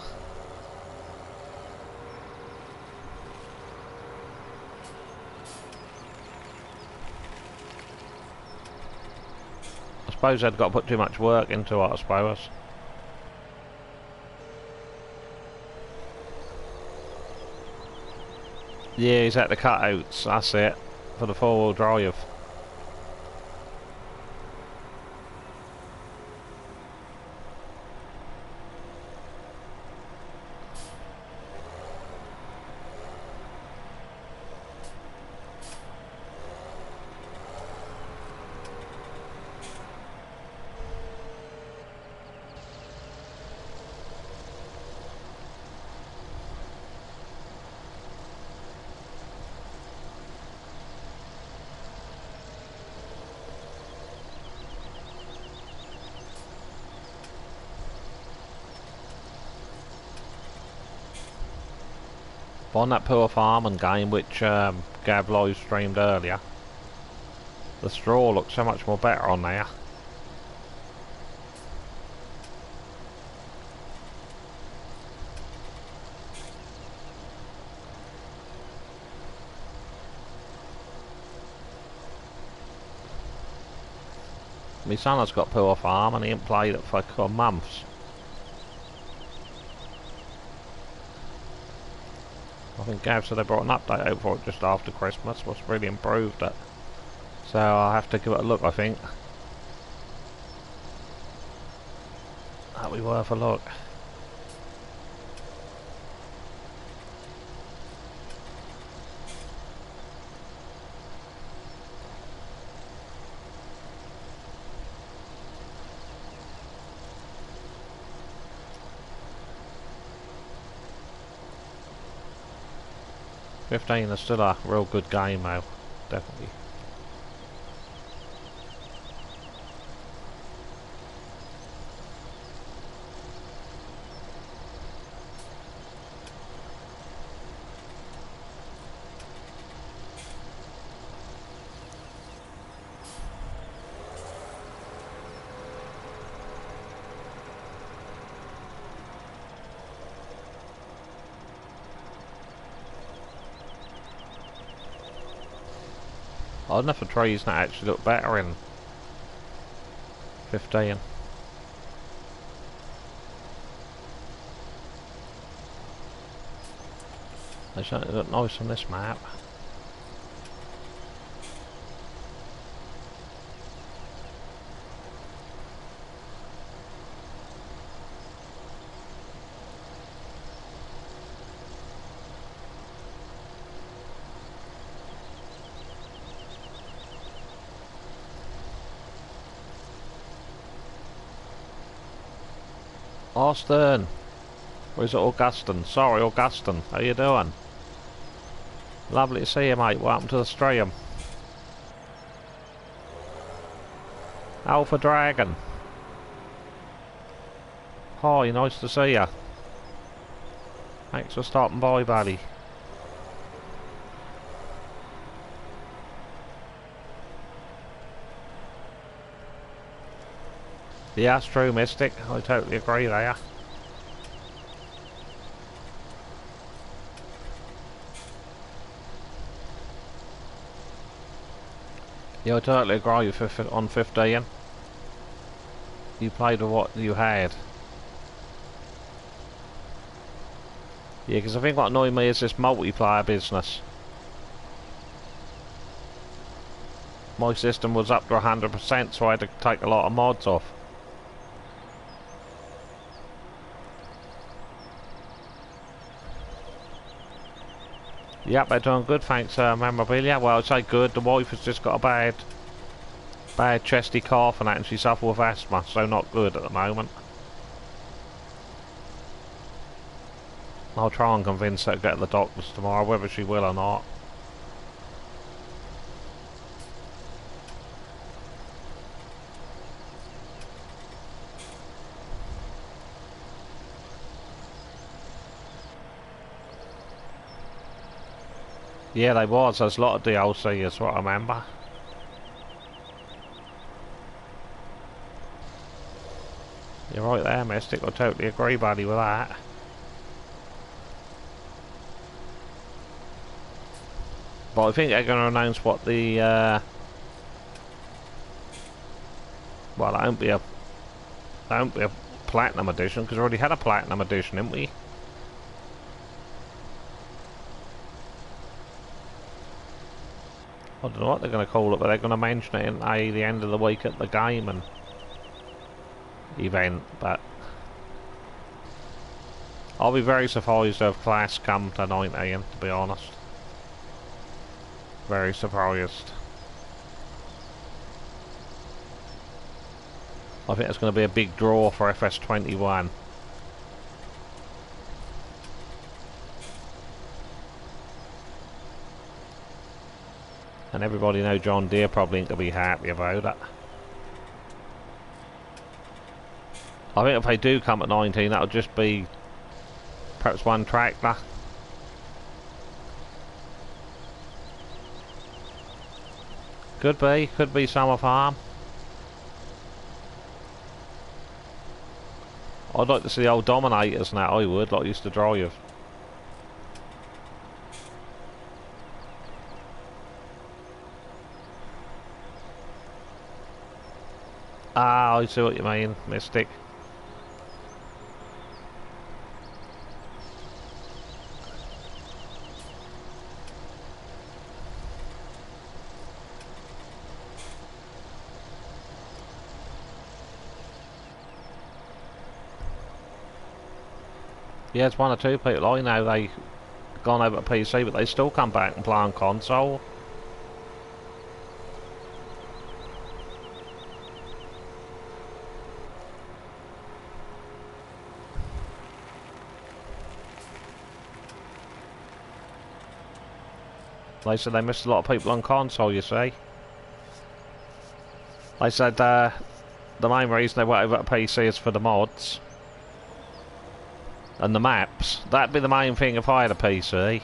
I suppose they'd got to put too much work into it, I suppose. Yeah, he's at the cutouts, that's it, for the four-wheel drive. But on that poor farming game which Gav live streamed earlier, the straw looks so much more better on there. My son has got poor farm and he ain't played it for months. I think Gav said they brought an update out for it just after Christmas, which really improved it. So I'll have to give it a look, I think. That'll be worth a look. '15 is still a real good game though, definitely. I don't know if the trees now actually look better in 15. They certainly look nice on this map. Austin! Or is it Augustin? Sorry, Augustin. How you doing? Lovely to see you, mate. Welcome to the stream. Alpha Dragon. Hi, nice to see you. Thanks for stopping by, buddy. Yeah, that's true, Mystic. I totally agree there. Yeah, I totally agree with on 15. You played with what you had. Yeah, because I think what annoyed me is this multiplayer business. My system was up to 100%, so I had to take a lot of mods off. Yep, they're doing good, thanks, Memorabilia. Well, I'd say good. The wife has just got a bad chesty cough and that, and she suffers with asthma, so not good at the moment. I'll try and convince her to get to the doctors tomorrow, whether she will or not. Yeah, they was. There's a lot of DLC, is what I remember. You're right there, Mystic. I totally agree, buddy, with that. But I think they're going to announce what the... well, that won't be a Platinum Edition, because we already had a Platinum Edition, didn't we? I don't know what they're going to call it, but they're going to mention it in the end of the week at the game and event, but I'll be very surprised if Class come to 19, to be honest. Very surprised. I think it's going to be a big draw for FS21. And everybody know John Deere probably ain't going to be happy about it. I think if they do come at 19, that'll just be perhaps one tractor. Could be Summer Farm. I'd like to see the old Dominators now, I would, like I used to drive. Ah, I see what you mean, Mystic. Yeah, it's one or two people I know, they gone over to PC, but they still come back and play on console. They said they missed a lot of people on console, you see. They said the main reason they went over to PC is for the mods. And the maps. That'd be the main thing if I had a PC.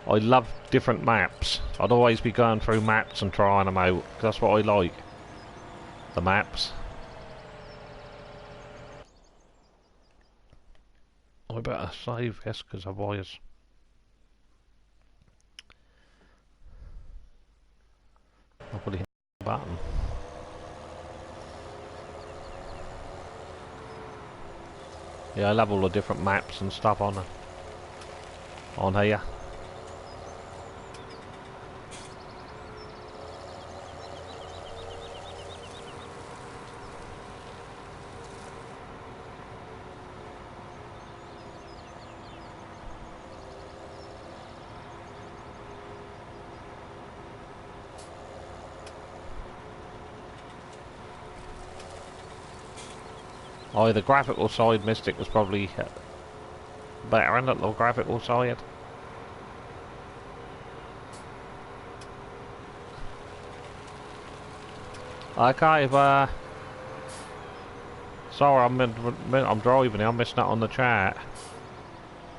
I love different maps. I'd always be going through maps and trying them out. That's what I like. The maps. I better save this because otherwise... I'll put it in the button. Yeah, I love all the different maps and stuff on here. Oh, the graphical side, Mystic, was probably better, isn't it? The graphical side. Okay, sorry, I'm driving. I'm missing out on the chat.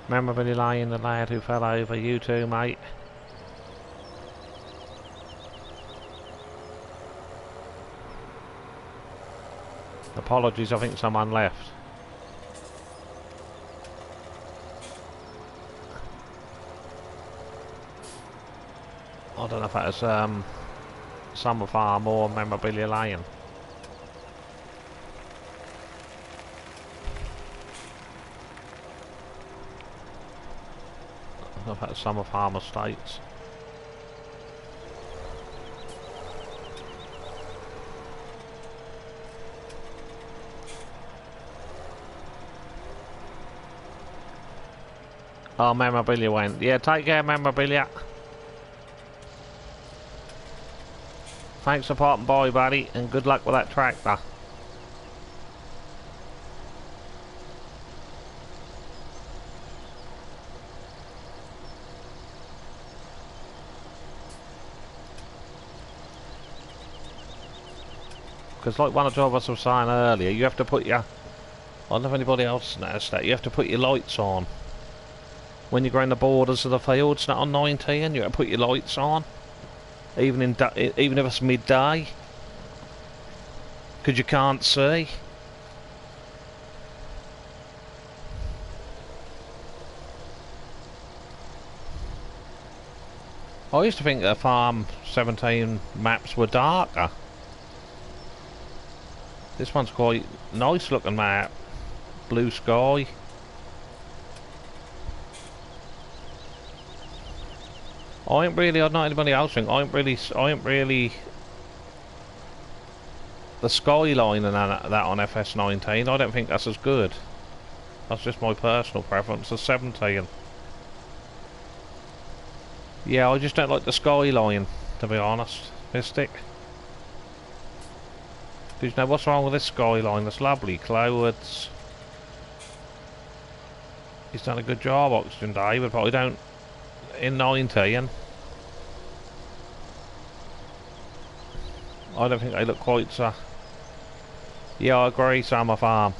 Remember Billy Lane, the lad who fell over? You too, mate. Apologies, I think someone left. I don't know if that was Summer Farm or Memorabilia Lane. I don't know if that was Summer Farm Estates. Oh, Memorabilia went. Yeah, take care, Memorabilia. Thanks for popping by, buddy, and good luck with that tractor. Because like one or two of us were saying earlier, you have to put your... I don't know if anybody else noticed that. You have to put your lights on. when you go in the borders of the fields, not on 19, you got to put your lights on, even even if it's midday, because you can't see. I used to think the Farm 17 maps were darker. This one's quite nice looking map. Blue sky. I ain't really, not anybody else think, I ain't really the skyline and that on FS19, I don't think that's as good. That's just my personal preference, the 17. Yeah, I just don't like the skyline, to be honest, Mystic. Because you know, what's wrong with this skyline? It's lovely, clouds. He's done a good job, Oxygen David, but I don't, in 19, I don't think they look quite so. Yeah, I agree, Summer Farm.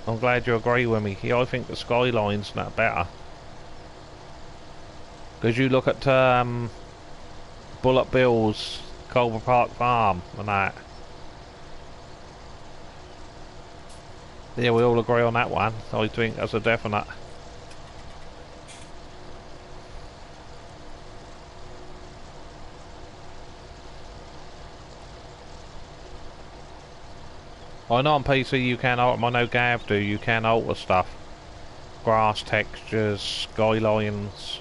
I'm glad you agree with me. Yeah, I think the skyline's not better. Because you look at Bullock Bill's Culver Park Farm and that. Yeah, we all agree on that one. I think that's a definite. I know on PC you can alter, I know Gav do, you can alter stuff. Grass textures, skylines,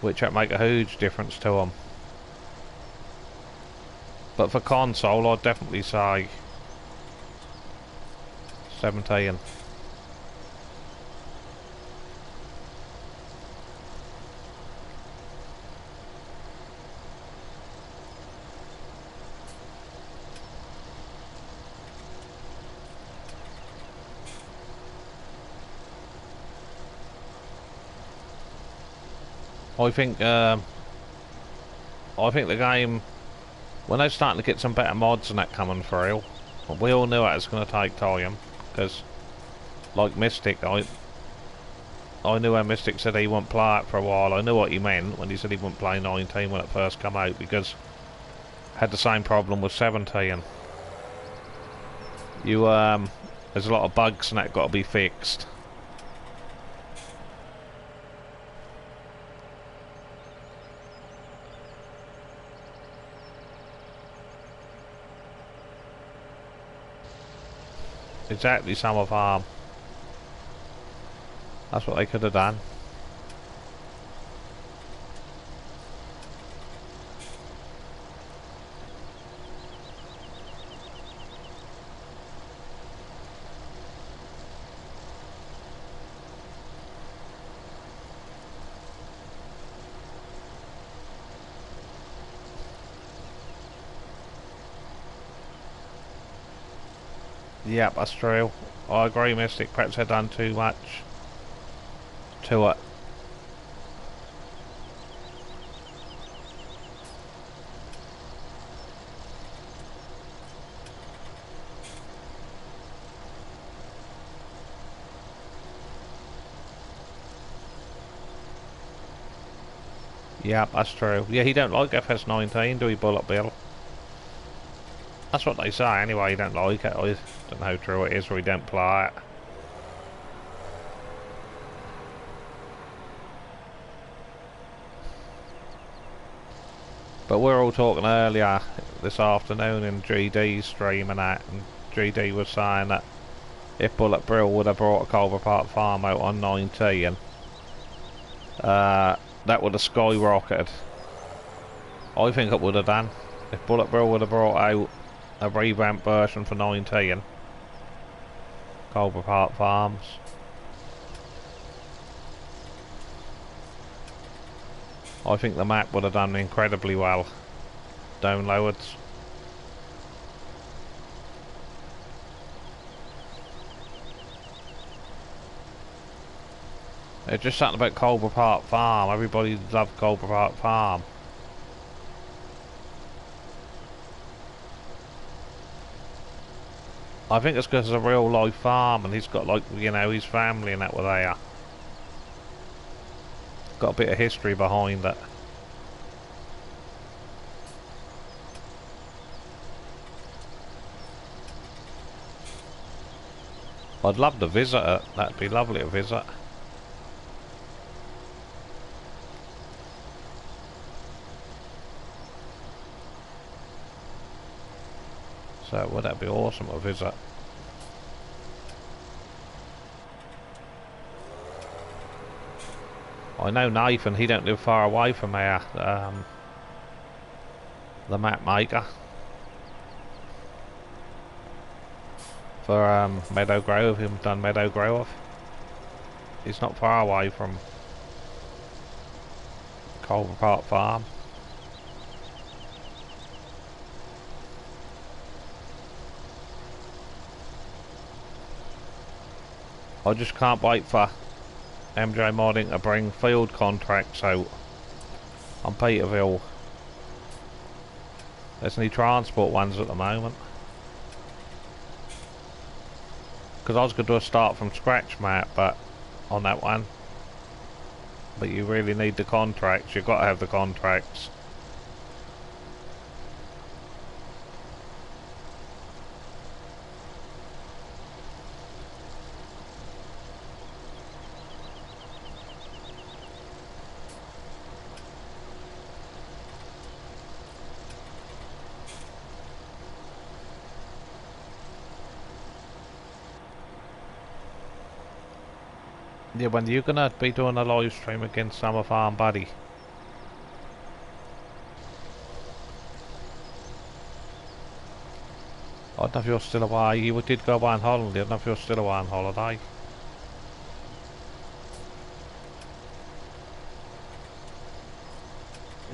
which make a huge difference to them. But for console, I'd definitely say 17. I think the game, when they're starting to get some better mods and that coming through, we all knew it was going to take time, because like Mystic, I knew when Mystic said he wouldn't play it for a while. I knew what he meant when he said he wouldn't play 19 when it first came out, because I had the same problem with 17. There's a lot of bugs and that got to be fixed. Exactly, Summer Farm. That's what they could have done. Yep, that's true. I agree, Mystic. Perhaps they've done too much to it. Yep, that's true. Yeah, he don't like FS19, do he, Bullet Bill? That's what they say anyway, he don't like it. I don't know how true it is, or he don't play it. But we're all talking earlier this afternoon in GD's stream and that, and GD was saying that if Bullet Bill would have brought a Culver Park Farm out on 19, that would have skyrocketed. I think it would have done. If Bullet Bill would have brought out a revamped version for 19, Culver Park Farms. I think the map would have done incredibly well. Downloads. It's just something about Culver Park Farm. Everybody loved Culver Park Farm. I think it's because it's a real life farm and he's got, like, you know, his family and that were there. got a bit of history behind it. I'd love to visit it. That'd be lovely to visit. So would that be awesome to visit? I know Nathan, he don't live far away from here, the map maker for Meadow Grove. He's done Meadow Grove. He's not far away from Culver Park Farm. I just can't wait for MJ Modding to bring field contracts out on Peterville. There's any transport ones at the moment. Because I was going to do a start from scratch map, but on that one. But you really need the contracts. You've got to have the contracts. Yeah, when you're gonna be doing a live stream against Summer Farm Buddy? I don't know if you're still away. You did go away on holiday. I don't know if you're still away on holiday.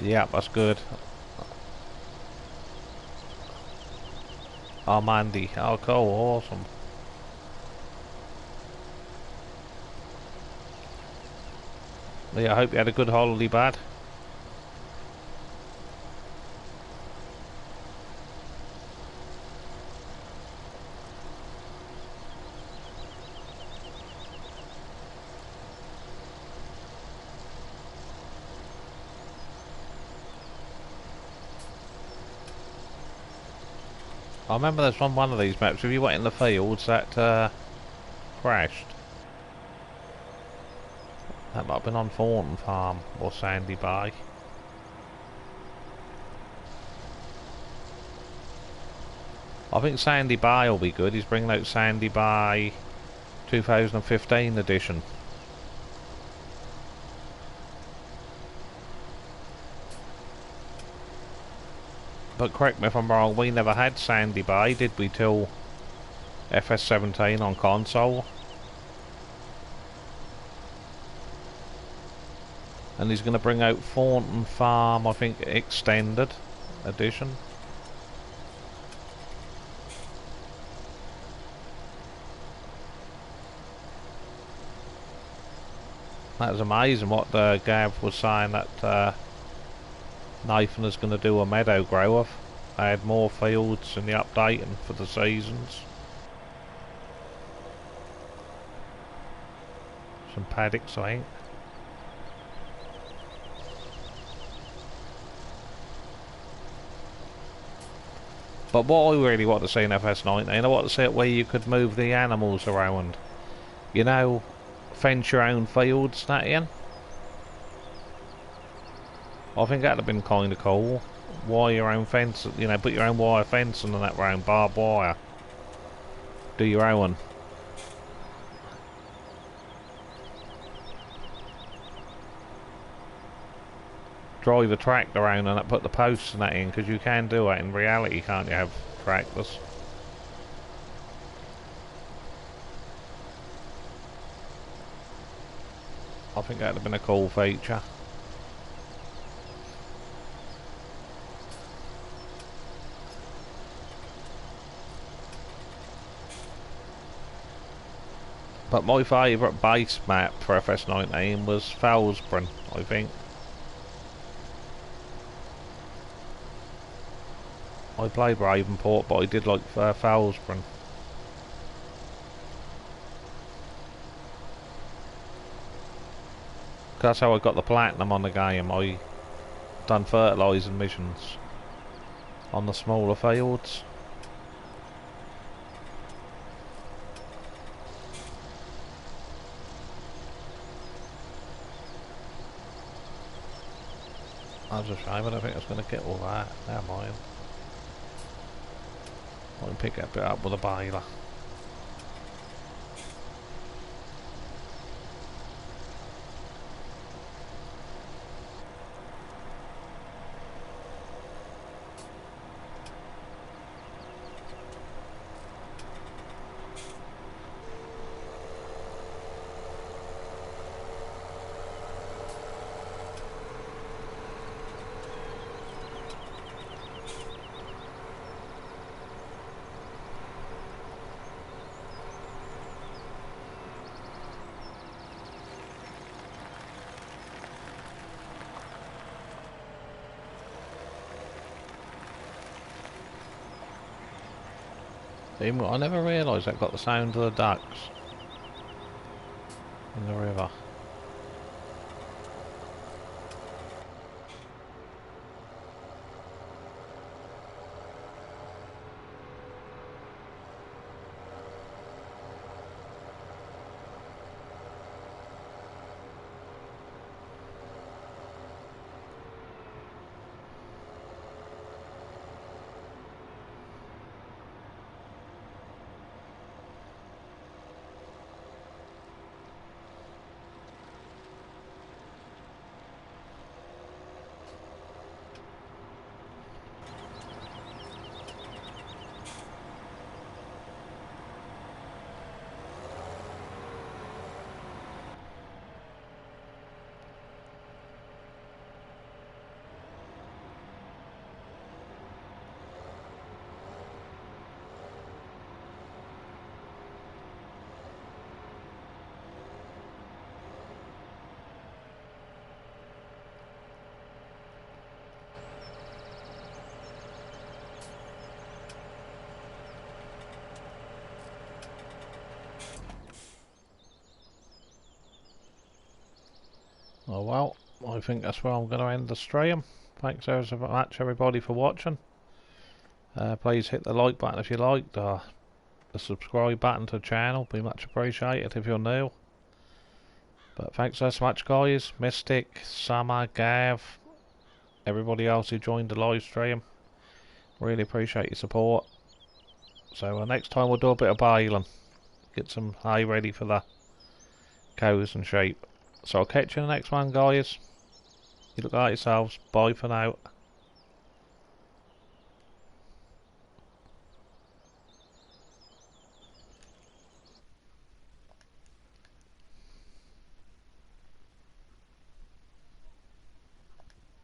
Yeah, that's good. Oh, Mandy. Oh, cool. Awesome. Yeah, I hope you had a good holiday, bud. I remember there's one of these maps, if you went in the fields, that crashed. That might have been on Thornton Farm or Sandy Bay. I think Sandy Bay will be good. He's bringing out Sandy Bay 2015 edition. But correct me if I'm wrong, we never had Sandy Bay, did we, till FS17 on console? And he's going to bring out Thornton Farm, I think, extended edition. That was amazing what Gav was saying, that Nathan is going to do a Meadow Grove. Add more fields in the updating for the seasons. Some paddocks, I think. But what I really want to see in FS19, I want to see it where you could move the animals around. You know, fence your own fields, that in. I think that'd have been kind of cool. Wire your own fence, you know, put your own wire fence and that round, barbed wire. Do your own. Drive a tractor around and put the posts and that in, because you can do that in reality, can't you, have tractors? I think that'd have been a cool feature. But my favourite base map for FS19 was Felsborough, I think. I played Ravenport, but I did like Felsborough. That's how I got the platinum on the game. I done fertilising missions on the smaller fields. That's a shame, I don't think I was going to get all that. Never mind. I can pick that bit up with a baler. I never realised that got the sound of the ducks in the river. Oh well, I think that's where I'm going to end the stream. Thanks ever so much everybody for watching. Please hit the like button if you liked, the subscribe button to the channel, be much appreciated if you're new. But thanks so much guys, Mystic, Summer, Gav, everybody else who joined the live stream. Really appreciate your support. So next time we'll do a bit of baling, get some hay ready for the cows and sheep. So I'll catch you in the next one guys. You look after yourselves, bye for now.